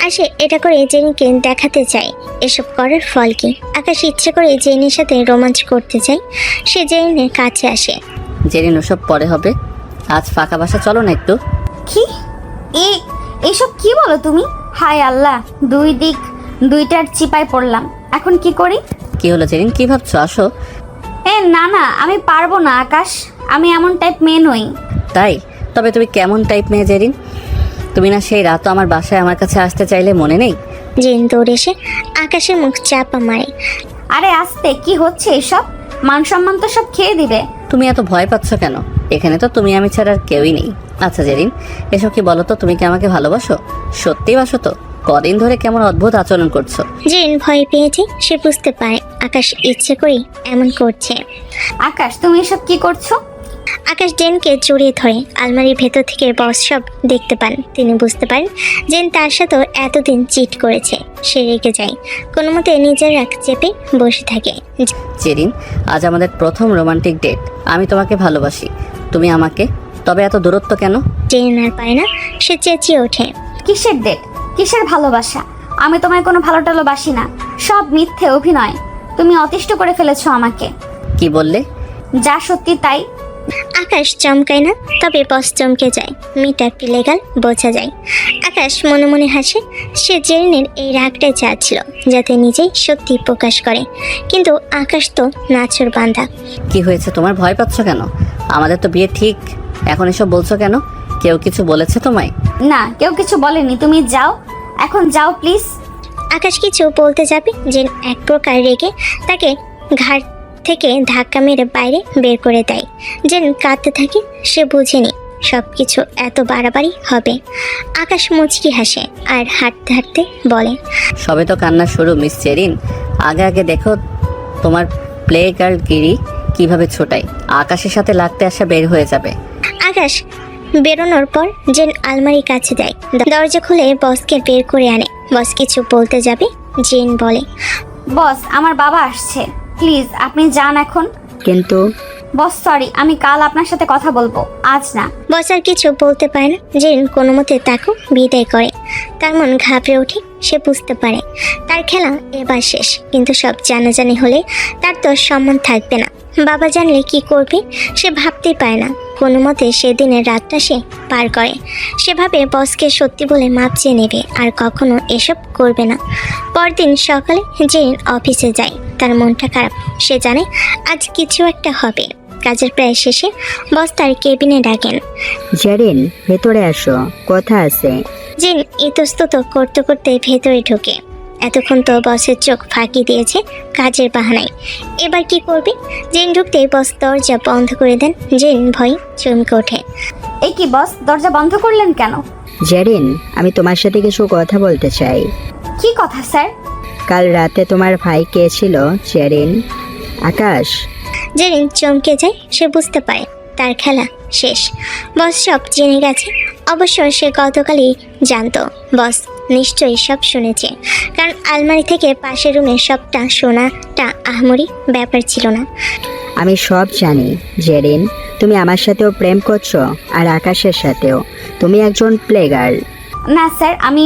আর সে এটা করে জেনকে দেখাতে চায় এসব করার ফল কি। আকাশ ইচ্ছে করে জেনের সাথে রোমাঞ্চ করতে চায়। সে জেনের কাছে আসে। জেরিন ওসব পরে হবে, আজ ফাঁকা বাসা চলো না একটু। কি এইসব কি বলো তুমি? হায় আল্লাহ, দুইটার চিপায় পড়লাম, এখন কি করি? কি হলো জেরিন, কি ভাবছো? আসো। না না, আমি পারবো না আকাশ, আমি এমন টাইপ মেয়ে নই। তাই? তবে তুমি কেমন টাইপ মেয়ে জেরিন? তুমি না সেই রাতও আমার বাসায় আমার কাছে আসতে চাইলে, মনে নেই? জেরিন দৌড়ে এসে আকাশের মুখ চাপা মারে। আরে আস্তে, কি হচ্ছে এসব? মান সম্মান তো সব খেয়ে দিবে। তুমি এত ভয় পাচ্ছ কেন? এখানে তো তুমি আমি ছাড়া আর কেউই নেই। আচ্ছা জেরিন, এসব কি বলো তো, তুমি কি আমাকে ভালোবাসো? সত্যিই বাসো তো? কদিন ধরে কেমন অদ্ভুত আচরণ করছো। জেরিন ভয় পেয়েছে, সে বুঝতে পারে আকাশ ইচ্ছে করেই এমন করছে। আকাশ, তুমি এসব কি করছো? আকাশ জেনকে জড়িয়ে ধরে আলমারির ভেতর থেকে বস সব দেখতে পান। তিনি বুঝতে পারেন জেন তার সাথেও এতদিন চিট করেছে। সে রেগে যায়, কোনো মতে নিজের রাগ চেপে বসে থাকে। জেরিন, আজ আমাদের প্রথম রোমান্টিক ডেট। আমি তোমাকে ভালোবাসি, তুমি আমাকে। তবে এত দূরত্ব কেন? জেন আর পারে না, সে চেঁচিয়ে ওঠে। কিসের ডেট, কিসের ভালোবাসা? আমি তোমায় কোনো ভালো টালোবাসি না, সব মিথ্যে অভিনয়। তুমি অতিষ্ঠ করে ফেলেছো আমাকে। কি বললে? যা সত্যি তাই। আকাশ চমকায় না, তবে বস চমকে যায়। মেয়েটা পিলেগাল বোঝা যায়। আকাশ মনে মনে হাসে। সে জেরিনের এই রাগটাই চাচ্ছিল, যাতে নিজেই সত্যি প্রকাশ করে। কিন্তু আকাশ তো নাছর বান্ধা। কি হয়েছে তোমার? ভয় পাচ্ছ কেন? আমাদের তো বিয়ে ঠিক, এখন এসব বলছো কেন? কেউ কিছু বলেছে তোমায়? না, কেউ কিছু বলেনি। তুমি যাও, এখন যাও প্লিজ। আকাশ কিছু বলতে যাবে, জেন এক প্রকার রেগে তাকে ঘাট থেকে ধাক্কা মেরে বাইরে বের করে দেয়। জেন কাঁদতে থাকে। সে বুঝেনি সব কিছু এত বাড়াবাড়ি হবে। আকাশ মুচকি হাসে আর হাঁটতে হাঁটতে বলে, সবে তো কান্না শুরু মিস জেরিন। আগে আগে দেখো তোমার প্লে গার্ল গিরি কিভাবে ছোটায়। আকাশের সাথে লাগতে আসা বের হয়ে যাবে। আকাশ বেরোনোর পর জেন আলমারির কাছে দেয়। দরজা খুলে বসকে বের করে আনে। বস কিছু বলতে যাবে, জেন বলে, বস, আমার বাবা আসছে, প্লিজ আপনি যান এখন। কিন্তু বস সরি, আমি কাল আপনার সাথে কথা বলবো, আজ না। বস আর কিছু বলতে পারে না। জেন কোনো মতে তাকে বিদায় করে। তার মন ঘাবড়ে ওঠে। সে বুঝতে পারে তার খেলা এবার শেষ। কিন্তু সব জানাজানি হলে তার তো সম্মান থাকবে না। বাবা জানলে কি করবে সে ভাবতেই পারে না। কোনো মতে সেদিনের রাতটা সে পার করে। সে ভাবে বসকে সত্যি বলে মাপ চেয়ে নেবে আর কখনো এসব করবে না। পরদিন সকালে জেন অফিসে যায়। তার মনটা খারাপ। সে জানে আজ কিছু একটা হবে। কাজের প্রায় শেষে বস তার কেবিনে ডাকেন। জেরিন, ভেতরে আসো, কথা আছে। জেন ইতস্তত করতে করতে ভেতরে ঢোকে। এতক্ষণ তো বসের চোখ ফাঁকি দিয়েছে কাজের বাহানায়। এবার কি করবে? জেন ঢুকতেই বস দরজা বন্ধ করে দেন। জেন ভয়ে চমকে ওঠে। এই কি বস, দরজা বন্ধ করলেন কেন? জেরিন, আমি তোমার সাথে কিছু কথা বলতে চাই। কি কথা স্যার? কাল রাতে তোমার ভাই কে ছিল জেরিন? আকাশ। জেরিন চমকে যায়। সে বুঝতে পারে তার খেলা শেষ। বস সব জেনে গেছে। অবশ্য সে গতকালই জানতো। বস নিশ্চয়ই সব শুনেছে, কারণ আলমারি থেকে পাশের রুমে সবটা শোনাটা আহামরি ব্যাপার ছিল না। আমি সব জানি জেরিন, তুমি আমার সাথেও প্রেম করছো আর আকাশের সাথেও। তুমি একজন প্লে গার্ল। না স্যার, আমি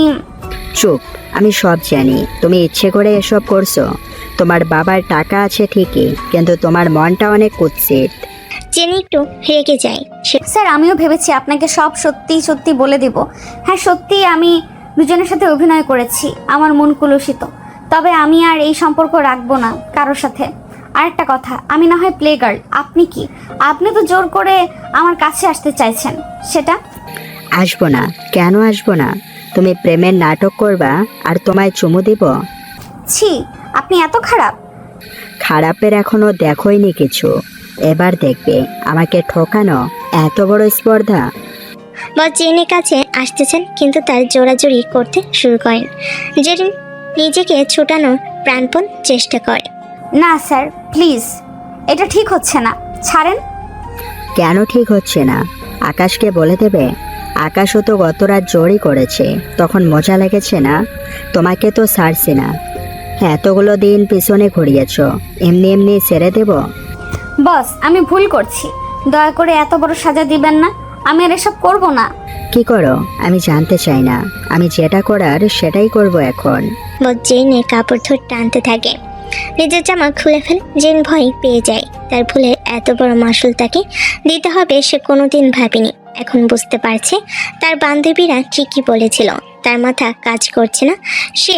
চুপ, আমি সব জানি। তুমি ইচ্ছে করে এসব করছো। তোমার বাবার টাকা আছে ঠিকই, কিন্তু তোমার মনটা অনেক কুৎসিত। জেনি একটু রেগে যায়। সে স্যার, আমিও ভেবেছি আপনাকে সব সত্যি সত্যি বলে দেব। হ্যাঁ সত্যি, আমি দুজনের সাথে অভিনয় করেছি। আমার মন কুলসিত, তবে আমি আর এই সম্পর্ক রাখবো না কারোর সাথে। আরেকটা কথা, আমি না হয় প্লে গার্ল, আপনি কি? আপনি তো জোর করে আমার কাছে আসতে চাইছেন। সেটা আসবো না? কেন আসবো না? তুমি প্রেমের নাটক করবা আর তোমায় চুমু দিব? ছি, আপনি এত খারাপ। খারাপের এখনো দেখোইনি কিছু, এবার দেখবে আমাকে ঠকানো এত বড় স্পর্ধা। বস জেনের কাছে আসতেছেন, কিন্তু তার জোরাজোরি করতে শুরু করেন। জেরিন নিজেকে ছুটানোর প্রাণপণ চেষ্টা করে। না স্যার, প্লিজ, এটা ঠিক হচ্ছে না, ছাড়েন। কেন ঠিক হচ্ছে না? আকাশকে বলে দেবে। আকাশও তো গত রাত জোরই করেছে, তখন মজা লেগেছে না? তোমাকে তো ছাড়ছি না। এতগুলো দিন পিছনে ঘুরিয়েছ, এমনি এমনি ছেড়ে দেব? বস, আমি ভুল করছি, দয়া করে এত বড় সাজা দিবেন না। আমি আর এসব করবো না। কি করো আমি জানতে চাই না, আমি যেটা করার সেটাই করব এখন। বস জেনের কাপড় ধরে টানতে থাকে। নিজের জামা খুলে ফেলে। জেন ভয় পেয়ে যায়। তার ভুলের এত বড় মাসুল তাকে দিতে হবে সে কোনোদিন ভাবেনি। এখন বুঝতে পারছে তার বান্ধবীরা ঠিকই বলেছিল, তার মাথা কাজ করছে না। সে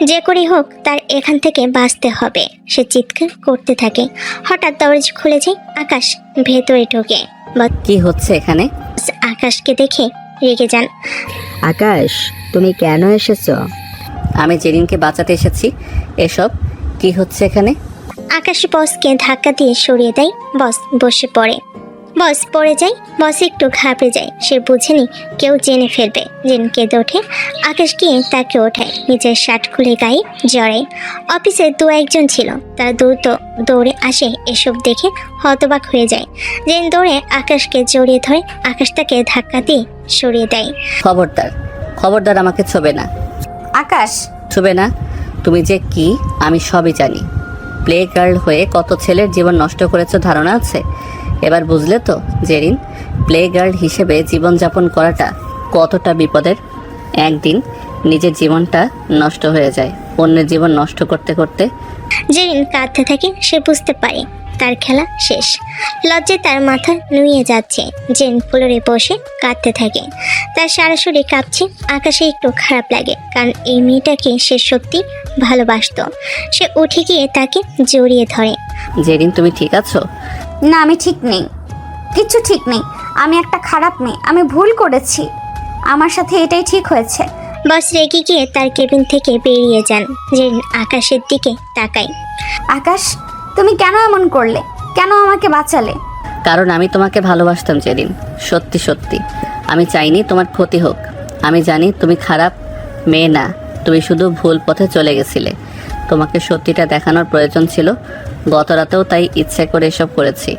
যে করেই হোক তার এখান থেকে বাঁচতে হবে। সে চিৎকার করতে থাকে। হঠাৎ দরজা খুলে যায়, আকাশ ভেতরে ঢোকে। কি হচ্ছে এখানে? আকাশকে দেখে রেগে যান। আকাশ, তুমি কেন এসেছো? আমি জেরিনকে বাঁচাতে এসেছি। এসব কি হচ্ছে এখানে? আকাশ বসকে ধাক্কা দিয়ে সরিয়ে দেয়। বস বসে পড়ে। বস পড়ে যায়। বস একটু ঘাবড়ে যায়। সে বুঝেনি কেউ জেনে ফেলবে। জেন কেঁদে ওঠে। আকাশ গিয়ে তাকে ওঠায়, নিজের শার্ট খুলে গায়ে জড়ায়। অফিসে দু একজন ছিল, তারা দ্রুত দৌড়ে আসে। এসব দেখে হতবাক হয়ে যায়। জেন দৌড়ে আকাশকে জড়িয়ে ধরে। আকাশ তাকে ধাক্কা দিয়ে সরিয়ে দেয়। খবরদার, খবরদার আমাকে ছোবে না। আকাশ, ছোবে না। তুমি যে কি আমি সবই জানি। প্লে গার্ল হয়ে কত ছেলের জীবন নষ্ট করেছো ধারণা আছে? এবার বুঝলে তো জেরিন, প্লে গার্ল হিসেবে জীবনযাপন করাটা কতটা বিপদের। একদিন নিজের জীবনটা নষ্ট হয়ে যায় অন্যের জীবন নষ্ট করতে করতে। জেরিন কাঁদতে থাকে। সে বুঝতে পারে তার খেলা শেষ। লজ্জায় তার মাথা নুয়ে যাচ্ছে। জেন ফ্লোরে বসে কাঁদতে থাকে। তার সারা শরীর কাঁপছে। আকাশে একটু খারাপ লাগে, কারণ এই মেয়েটাকে সে সত্যি ভালোবাসতো। সে উঠে গিয়ে তাকে জড়িয়ে ধরে। জেরিন, তুমি ঠিক আছো? না আমি ঠিক নেই, কিচ্ছু ঠিক নেই। আমি একটা খারাপ মেয়ে, আমি ভুল করেছি। আমার সাথে এটাই ঠিক হয়েছে। বস রেগে গিয়ে তার কেবিন থেকে বেরিয়ে যান। জেরিন আকাশের দিকে তাকায়। আকাশ, তুমি কেন এমন করলে? কেন আমাকে বাঁচালে? কারণ আমি তোমাকে ভালোবাসতাম জেরিন, সত্যি সত্যি। আমি চাইনি তোমার ক্ষতি হোক। আমি জানি তুমি খারাপ মেয়ে না, তুমি শুধু ভুল পথে চলে গেছিলে। তোমাকে সত্যিটা দেখানোর প্রয়োজন ছিল। গত রাতেও তাই ইচ্ছে করে এসব করেছি।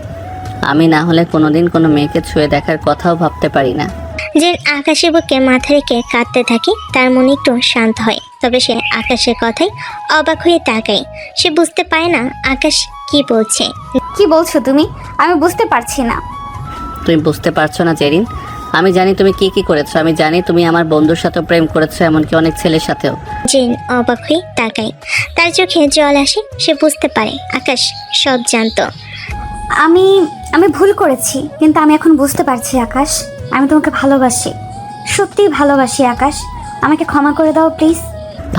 আমি না হলে কোনোদিন কোনো মেয়েকে ছুঁয়ে দেখার কথাও ভাবতে পারি না। জেন আকাশের বুকে মাথা রেখে কাঁদতে থাকে। তার মনে একটু শান্ত হয়, তবে সে আকাশের কথায় অবাক হয়ে তাকায়। সে বুঝতে পারে না আকাশ কি বলছে। কি বলছো তুমি? আমি বুঝতে পারছি না। তুমি বুঝতে পারছো না জেরিন? আমি জানি তুমি কি কি করেছো। আমি জানি তুমি আমার বন্ধুর সাথেও প্রেম করেছো, এমনকি অনেক ছেলের সাথেও। জেন অবাক হয়ে তাকায়। তার চোখে জল আসে। সে বুঝতে পারে আকাশ সব জানতো। আমি ভুল করেছি, কিন্তু আমি এখন বুঝতে পারছি আকাশ, আমি তোমাকে ভালোবাসি, সত্যিই ভালোবাসি। আকাশ, আমাকে ক্ষমা করে দাও প্লিজ।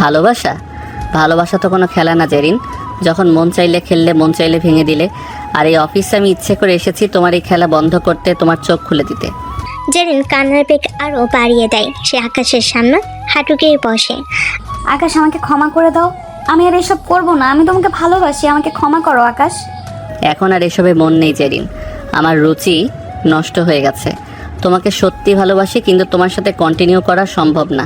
ভালোবাসা? ভালোবাসা তো কোনো খেলা না জেরিন। যখন মন চাইলে খেললে, মন চাইলে ভেঙে দিলে। আর এই অফিসে আমি ইচ্ছে করে এসেছি তোমার এই খেলা বন্ধ করতে, তোমার চোখ খুলে দিতে। জেরিন কান্নার বেগ আরও বাড়িয়ে দেয়। সে আকাশের সামনে হাঁটু গেয়ে বসে। আকাশ, আমাকে ক্ষমা করে দাও। আমি আর এসব করবো না। আমি তোমাকে ভালোবাসি, আমাকে ক্ষমা করো আকাশ। এখন আর এসবে মন নেই জেরিন। আমার রুচি নষ্ট হয়ে গেছে। তোমাকে সত্যি ভালোবাসি, কিন্তু তোমার সাথে কন্টিনিউ করা সম্ভব না।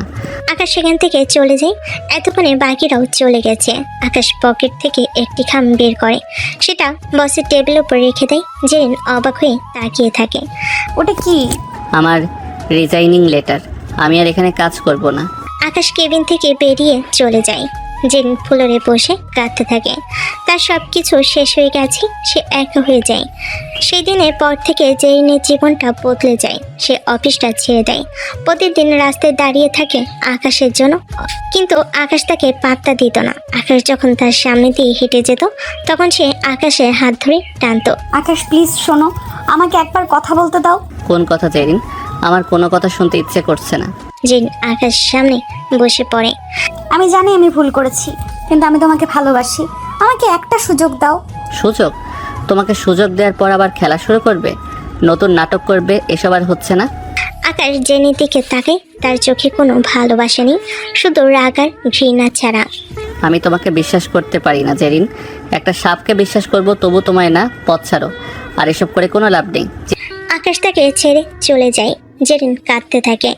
আকাশ সেখান থেকে চলে যায়। এতক্ষণে বাকিরাও চলে গেছে। আকাশ পকেট থেকে একটি খাম বের করে, সেটা বসের টেবিলের উপর রেখে দেয়। জেরিন অবাক হয়ে তাকিয়ে থাকে। ওটা কি? আমার রিজাইনিং লেটার। আমি আর এখানে কাজ করব না। আকাশ কেবিন থেকে বেরিয়ে চলে যায়। জেরিন ফ্লোরে বসে কাঁদতে থাকে। তার সব কিছু শেষ হয়ে গেছে। সে একা হয়ে যায়। সেই দিনের পর থেকে জেরিনের জীবনটা বদলে যায়। সে অফিসটা ছেড়ে দেয়। প্রতিদিন রাস্তায় দাঁড়িয়ে থাকে আকাশের জন্য, কিন্তু আকাশ তাকে পাত্তা দিত না। আকাশ যখন তার সামনে দিয়ে হেঁটে যেত, তখন সে আকাশের হাত ধরে টানতো। আকাশ প্লিজ শোনো, আমাকে একবার কথা বলতে দাও। কোন কথা জেরিন? আমার কোনো কথা শুনতে ইচ্ছে করছে না। জেরিন আকাশের সামনে বসে পড়ে। আমি জানি আমি ভুল করেছি, কিন্তু আমি তোমাকে ভালোবাসি। আমাকে একটা সুযোগ দাও। সুযোগ? তোমাকে সুযোগ দেওয়ার পর আবার খেলা শুরু করবে, নতুন নাটক করবে? এসব আর হচ্ছে না। আকাশ জেনির দিকে তাকায়। তার চোখে কোনো ভালোবাসা নেই, শুধু রাগ আর ঘৃণা ছাড়া। আমি তোমাকে বিশ্বাস করতে পারি না জেরিন। একটা সাপকে বিশ্বাস করব, তবু তোমায় না। পথ ছাড়ো, আর এসব করে কোনো লাভ নেই। আকাশ তাকে ছেড়ে চলে যায়। জেরিন কাঁদতে থাকে।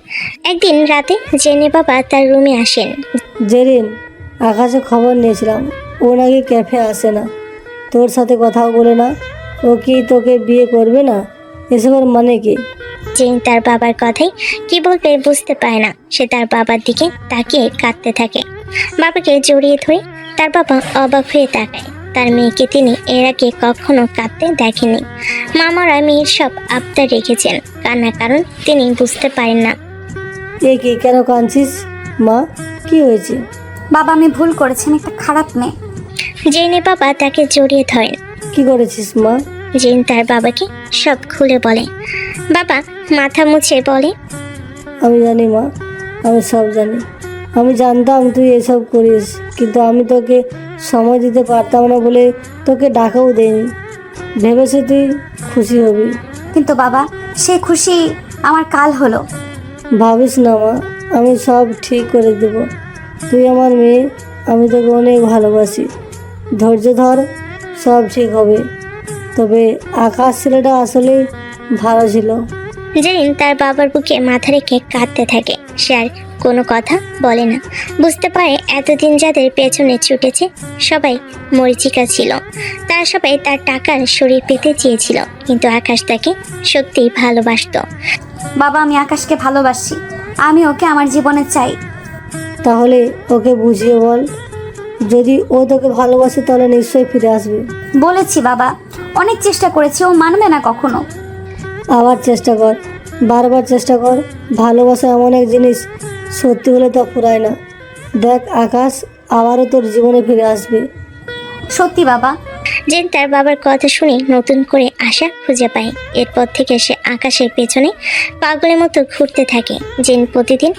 একদিন রাতে জেনি বাবা তার রুমে আসেন। জেরিন, আকাশে খবর নিয়েছিলাম, ও নাকি ক্যাফে আসে না, তোর সাথে কথাও বলে না, ও কি তোকে বিয়ে করবে না? এসবের মানে কি? জেনি তার বাবার কথাই কি বলতে বুঝতে পারে না। সে তার বাবার দিকে তাকিয়ে কাঁদতে থাকে। বাবাকে জড়িয়ে ধরে তার বাবা অবাক হয়ে তাকায়। তার মেয়েকে তিনি এর আগে কখনো কাঁদতে দেখেনি। মামারা মেয়ের সব আবদার রেখেছেন, কান্নার কারণ তিনি বুঝতে পারেন না। এ কি, কেন কাঁদছিস মা? কি হয়েছে? বাবা, আমি ভুল করেছি, আমি একটা খারাপ মেয়ে। জেনে বাবা তাকে জড়িয়ে ধরেন। কি করেছিস মা? জেন তার বাবাকে সব খুলে বলে। বাবা মাথা মুছে বলে, আমি জানি মা, আমি সব জানি। আমি জানতাম তুই এসব করিস, কিন্তু আমি তোকে সময় দিতে পারতাম না বলে তোকে ডাকাও দেয়নি। ভেবেছে তুই খুশি হবি। কিন্তু বাবা, সে খুশি আমার কাল হলো। ভাবিস না মা, আমি সব ঠিক করে দেব। তুই আমার মেয়ে, আমি তোকে অনেক ভালোবাসি। ধৈর্য ধর, সব ঠিক হবে। তবে আকাশ ছেলেটা আসলেই ভালো ছিল। জেরিন তার বাবার বুকে মাথা রেখে কাঁদতে থাকে। সে আর কোনো কথা বলে না। বুঝতে পারে এতদিন যাদের পেছনে ছুটেছে সবাই মরিচিকা ছিল। তারা সবাই তার টাকার শরীর পেতে চেয়েছিল, কিন্তু আকাশ তাকে সত্যিই ভালোবাসতো। বাবা, আমি আকাশকে ভালোবাসি। আমি ওকে আমার জীবনে চাই। তাহলে ওকে বুঝিয়ে বল, যদি ও তোকে ভালোবাসে তাহলে নিশ্চয়ই ফিরে আসবে। বলেছি বাবা, অনেক চেষ্টা করেছি, ও মানবে না কখনো। আবার চেষ্টা কর, বারবার চেষ্টা কর। ভালোবাসা এমন এক জিনিস, সত্যি হলে তা ফুরায় না। দেখ আকাশ আবারও তোর জীবনে ফিরে আসবে। সত্যি বাবা। জেন তার বাবার কথা শুনে নতুন করে আশা খুঁজে পায়। এরপর থেকে সে আকাশের পেছনে পাগলের মতো ঘুরতে থাকে। জেন প্রতিদিন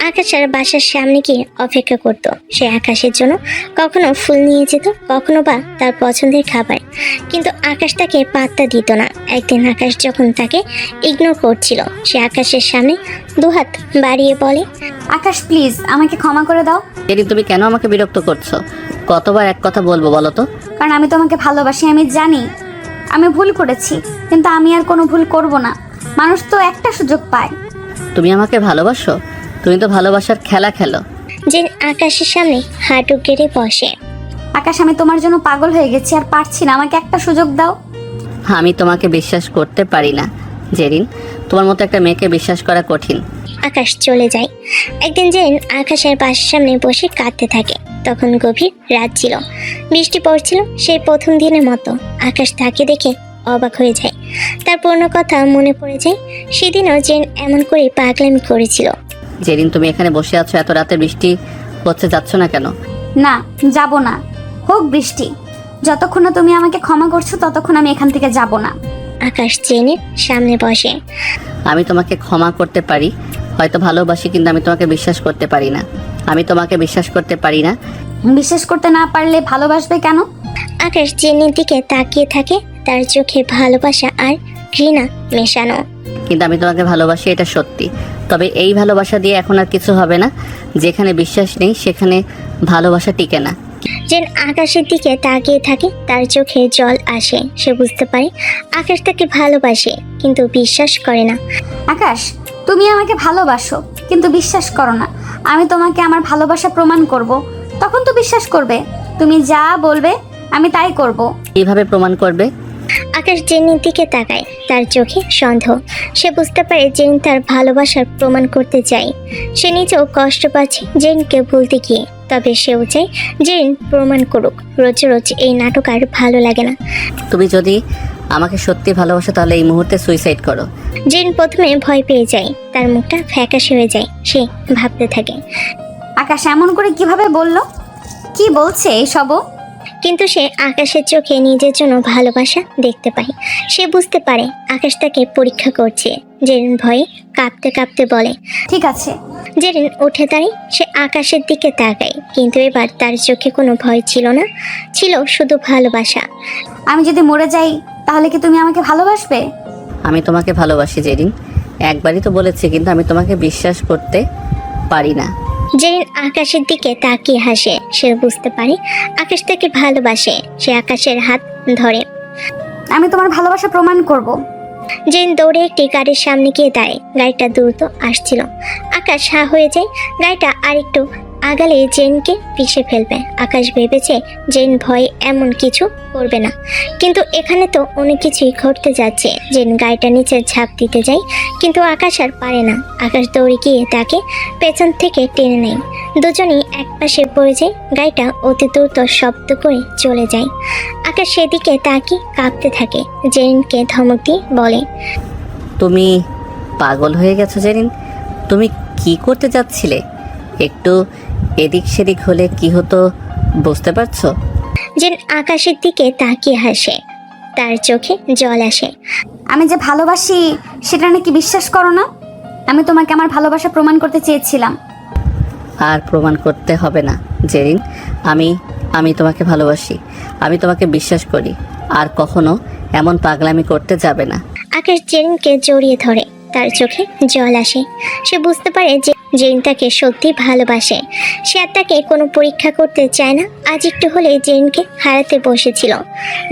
আকাশের বাসার সামনে গিয়ে অপেক্ষা করত। সে আকাশের জন্য কখনো ফুল নিয়ে যেত, কখনো বা তার পছন্দের খাবার, কিন্তু আকাশ তাকে পাত্তা দিত না। একদিন আকাশ যখন তাকে ইগনোর করছিল, সে আকাশের সামনে দুহাত বাড়িয়ে বলে, আকাশ প্লিজ আমাকে ক্ষমা করে দাও। জেরিন, তুমি কেন আমাকে বিরক্ত করছো? কতবার এক কথা বলবো বলো তো? কারণ আমি তোমাকে ভালোবাসি। আমি জানি আমি ভুল করেছি, কিন্তু আমি আর কোনো ভুল করব না। মানুষ তো একটা সুযোগ পায়। তুমি আমাকে ভালোবাসো? তুমি তো ভালোবাসার খেলা খেলো। জেন আকাশের সামনে হাঁটু গেড়ে বসে। আকাশ, আমি তোমার জন্য পাগল হয়ে গেছি, আর পারছি না। আমাকে একটা সুযোগ দাও। আমি তোমাকে বিশ্বাস করতে পারি না জেরিন। তোমার মতো একটা মেয়েকে বিশ্বাস করা কঠিন। আকাশ চলে যায়। একদিন জেন আকাশের বাসার সামনে বসে কাঁদতে থাকে। তখন গভীর রাত ছিল, বৃষ্টি পড়ছিল। সেই প্রথম দিনের মতো আকাশ তাকে দেখে অবাক হয়ে যায়। তার পুরনো কথা মনে পড়ে যায়। সেদিনও জেন এমন করে পাগলামি করেছিল। জেরিন, তুমি এখানে বসে আছো, এত রাতে বৃষ্টি হচ্ছে, যাচ্ছ না কেন? না, যাব না। হোক বৃষ্টি, যতক্ষণ না তুমি আমাকে ক্ষমা করছো ততক্ষণ আমি এখান থেকে যাব না। আকাশ জেনের সামনে বসে। আমি তোমাকে ক্ষমা করতে পারি, হয়তো ভালোবাসি, কিন্তু আমি তোমাকে বিশ্বাস করতে পারি না। আমি তোমাকে বিশ্বাস করতে পারি না। বিশ্বাস করতে না পারলে ভালোবাসবে কেন? আকাশ জেনের দিকে তাকিয়ে থাকে, তার চোখে ভালোবাসা আর ঘৃণা মেশানো। কিন্তু আমি তোমাকে ভালোবাসি, এটা সত্যি। তবে এই ভালোবাসা দিয়ে এখন আর কিছু হবে না। যেখানে বিশ্বাস নেই সেখানে ভালোবাসা টিকে না। জেন আকাশের দিকে তাকিয়ে থাকে, তার চোখে জল আসে। সে বুঝতে পারে আকাশ তাকে ভালোবাসে, কিন্তু বিশ্বাস করে না। আকাশ, তুমি আমাকে ভালোবাসো কিন্তু বিশ্বাস করো না। আমি তোমাকে আমার ভালোবাসা প্রমাণ করব, তখন তো বিশ্বাস করবে। তুমি যা বলবে আমি তাই করব। এইভাবে প্রমাণ করবে? আকাশ জেনের দিকে তাকায়, তার চোখে সন্দেহ। সে বুঝতে পারে জেন তার ভালোবাসার প্রমাণ করতে চায়। সে নিজেও কষ্ট পাচ্ছে জেনকে ভুলতে গিয়ে, তবে সেও চায় জেন প্রমাণ করুক। রোজ রোজ এই নাটক আর ভালো লাগে না। তুমি যদি আমাকে সত্যি ভালোবাসো তাহলে এই মুহূর্তে সুইসাইড করো। জেন প্রথমে ভয় পেয়ে যায়, তার মুখটা ফ্যাকাশে হয়ে যায়। সে ভাবতে থাকে, আকাশ এমন করে কিভাবে বলল? কি বলছে এইসবও? কিন্তু সে আকাশের চোখে নিজের জন্য ভালোবাসা দেখতে পায়। সে বুঝতে পারে আকাশ তাকে পরীক্ষা করছে। জেরিন ভয়ে কাঁপতে কাঁপতে বলে, ঠিক আছে। জেরিন উঠে দাঁড়ায়, সে আকাশের দিকে তাকায়, কিন্তু এবার তার চোখে কোনো ভয় ছিল না, ছিল শুধু ভালোবাসা। আমি যদি মরে যাই তাহলে কি তুমি আমাকে ভালোবাসবে? আমি তোমাকে ভালোবাসি জেরিন, একবারই তো বলেছি, কিন্তু আমি তোমাকে বিশ্বাস করতে পারি না। জেরিন আকাশের দিকে তাকিয়ে হাসে। সে বুঝতে পারে আকাশ তাকে ভালোবাসে। সে আকাশের হাত ধরে। আমি তোমার ভালোবাসা প্রমাণ করব। জেন দৌড়ে একটি গাড়ির সামনে গিয়ে দাঁড়ায়। গাড়িটা দ্রুত আসছিল। আকাশ হা হয়ে যায়। গাড়িটা আরেকটু আগালে জেনকে পিষে ফেলবে। আকাশ ভেবেছে জেন ভয়ে এমন কিছু করবে না, কিন্তু এখানে তো অনেক কিছুই ঘটতে যাচ্ছে। জেন গাড়িটা নিচে ঝাঁপ দিতে যায়, কিন্তু আকাশ আর পারে না। আকাশ দৌড়ে গিয়ে তাকে পেছন থেকে টেনে নেয়। দুজনেই একপাশে পড়ে যায়। গাড়িটা অতি দ্রুত শব্দ করে চলে যায়। আকাশ সেদিকে তাকিয়ে কাঁপতে থাকে। জেনকে ধমক দিয়ে বলে, তুমি পাগল হয়ে গেছো জেরিন। তুমি কি করতে যাচ্ছিলে? একটু এদিক সেদিক হলে কি হতো বুঝতে পারছো? জেন আকাশের দিকে তাকিয়ে হাসে। তার চোখে জল আসে। আমি যে ভালোবাসি সেটা নাকি বিশ্বাস করো না? আমি তোমাকে আমার ভালোবাসা প্রমাণ করতে চেয়েছিলাম। আর প্রমাণ করতে হবে না জেরিন। আমি তোমাকে ভালোবাসি, আমি তোমাকে বিশ্বাস করি। আর কখনো এমন পাগলামি করতে যাবে না। আকাশ জেরিনকে জড়িয়ে ধরে, তার চোখে জল আসে। সে বুঝতে পারে যে জেরিন তাকে সত্যি ভালোবাসে। সে আর তাকে কোনো পরীক্ষা করতে চায় না। আজ একটু হলে জেরিনকে হারাতে বসেছিল।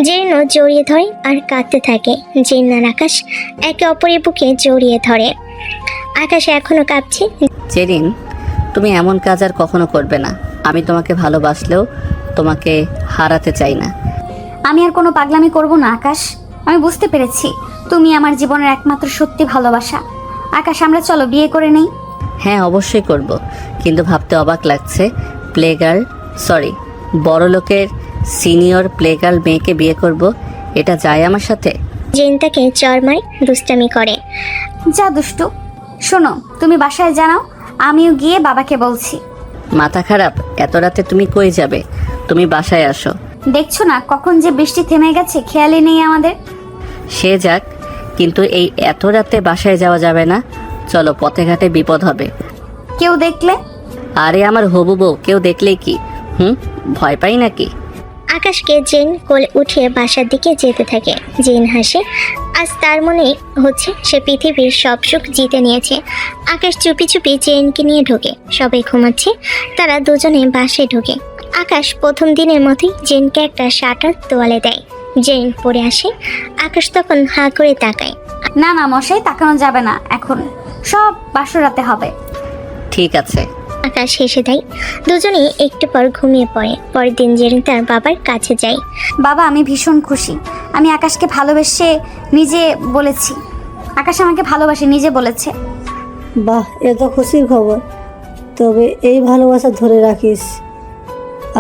জেরিনও জড়িয়ে ধরে আর কাঁদতে থাকে। জেরিন আর আকাশ একে অপরের বুকে জড়িয়ে ধরে। আকাশ এখনো কাঁপছে। জেরিন, তুমি এমন কাজ আর কখনো করবে না। আমি তোমাকে ভালোবাসলেও তোমাকে হারাতে চাই না। আমি আর কোনো পাগলামি করব না আকাশ। আমি বুঝতে পেরেছি তুমি আমার জীবনের একমাত্র সত্যি ভালোবাসা। আকাশ, আমরা চলো বিয়ে করে নেই। হ্যাঁ, অবশ্যই করব, কিন্তু ভাবতে অবাক লাগছে বড় লোকের সিনিয়র প্লেগার্ল মেয়েকে বিয়ে করব। এটা যায় আমার সাথে? জেরিন তাকে চর মারে, দুষ্টামি করে। যা দুষ্টু। শোনো, তুমি বাসায় জানাও, আমিও গিয়ে বাবাকে বলছি। মাথা খারাপ? এত রাতে তুমি কই যাবে? তুমি বাসায় আসো। দেখছো না কখন যে বৃষ্টি থেমে গেছে, খেয়ালই নেই আমাদের। সে যাক, কিন্তু এই এত রাতে বাসায় যাওয়া যাবে না। চলো, পথে ঘাটে বিপদ হবে। কেউ দেখলে? আরে আমার হবু বউ, কেউ দেখলেই কি ভয় পাই নাকি? আকাশকে জেন কোলে উঠিয়ে বাসার দিকে যেতে থাকে। জেন হাসে। আজ তার মনে হচ্ছে সে পৃথিবীর সব সুখ জিতে নিয়েছে। আকাশ চুপি চুপি জেনকে নিয়ে ঢোকে। সবাই ঘুমাচ্ছে, তারা দুজনে বাসে ঢোকে। আকাশ প্রথম দিনের মতোই জেনকে একটা শার্টার তোয়ালে দেয়। জেন পরে আসে। আকাশ তখন হাঁ করে তাকায়। না না মশাই, তাকানো যাবে না, এখন সব বাসরাতে হবে। ঠিক আছে। আকাশ হেসে দেয়। দুজনেই একটু পর ঘুমিয়ে পড়ে। পরের দিন জেরিন তার বাবার কাছে যায়। বাবা, আমি ভীষণ খুশি। আমি আকাশকে ভালোবেসে নিজে বলেছি। আকাশ আমাকে ভালোবাসে নিজে বলেছে। বাহ, এত খুশির খবর। তবে এই ভালোবাসা ধরে রাখিস,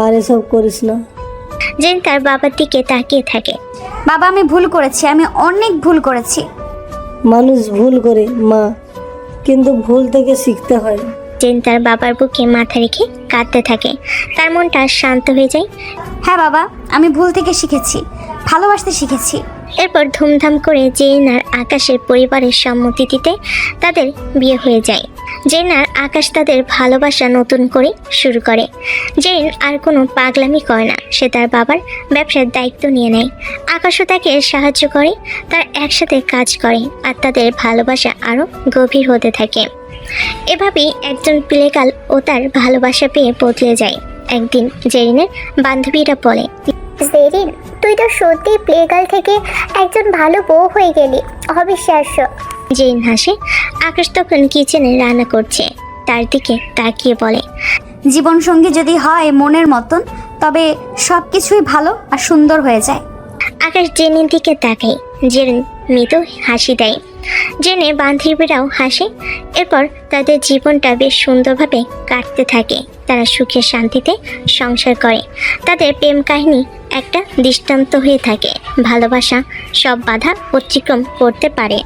আর এসব করিস না। জেরিন তার বাবার দিকে তাকিয়ে থাকে। বাবা, আমি ভুল করেছি, আমি অনেক ভুল করেছি। মানুষ ভুল করে মা, কিন্তু ভুল থেকে শিখতে হয়। জেরিন তার বাবার বুকে মাথা রেখে কাঁদতে থাকে। তার মনটা শান্ত হয়ে যায়। হ্যাঁ বাবা, আমি ভুল থেকে শিখেছি, ভালোবাসতে শিখেছি। এরপর ধুমধাম করে জেরিন আর আকাশের পরিবারের সম্মতিতে তাদের বিয়ে হয়ে যায়। জেরিন আর আকাশ তাদের ভালোবাসা নতুন করে শুরু করে। জেরিন আর কোনো পাগলামি করে না। সে তার বাবার ব্যবসার দায়িত্ব নিয়ে নেয়। আকাশও তাকে সাহায্য করে। তারা একসাথে কাজ করে আর তাদের ভালোবাসা আরও গভীর হতে থাকে। এভাবেই একজন প্লেগার্ল ও তার ভালোবাসা পেয়ে বদলে যায়। একদিন জেরিনের বান্ধবীরা বলে, জেরিন, তুই তো সত্যি প্লেগার্ল থেকে একজন ভালো বউ হয়ে গেলি, অবিশ্বাস্য। জেরিন হাসে। আকাশ তখন কিচেনে রান্না করছে। তার দিকে তাকিয়ে বলে, জীবনসঙ্গী যদি হয় মনের মতন, তবে সব কিছুই ভালো আর সুন্দর হয়ে যায়। আকাশ জেনের দিকে তাকায়। জেরিন মৃদু হাসি দেয়। জেনে বান্ধবীরাও হাসে। এরপর তাদের জীবনটা বেশ সুন্দরভাবে কাটতে থাকে। তারা সুখে শান্তিতে সংসার করে। তাদের প্রেম কাহিনী একটা দৃষ্টান্ত হয়ে থাকে। ভালোবাসা সব বাধা অতিক্রম করতে পারে।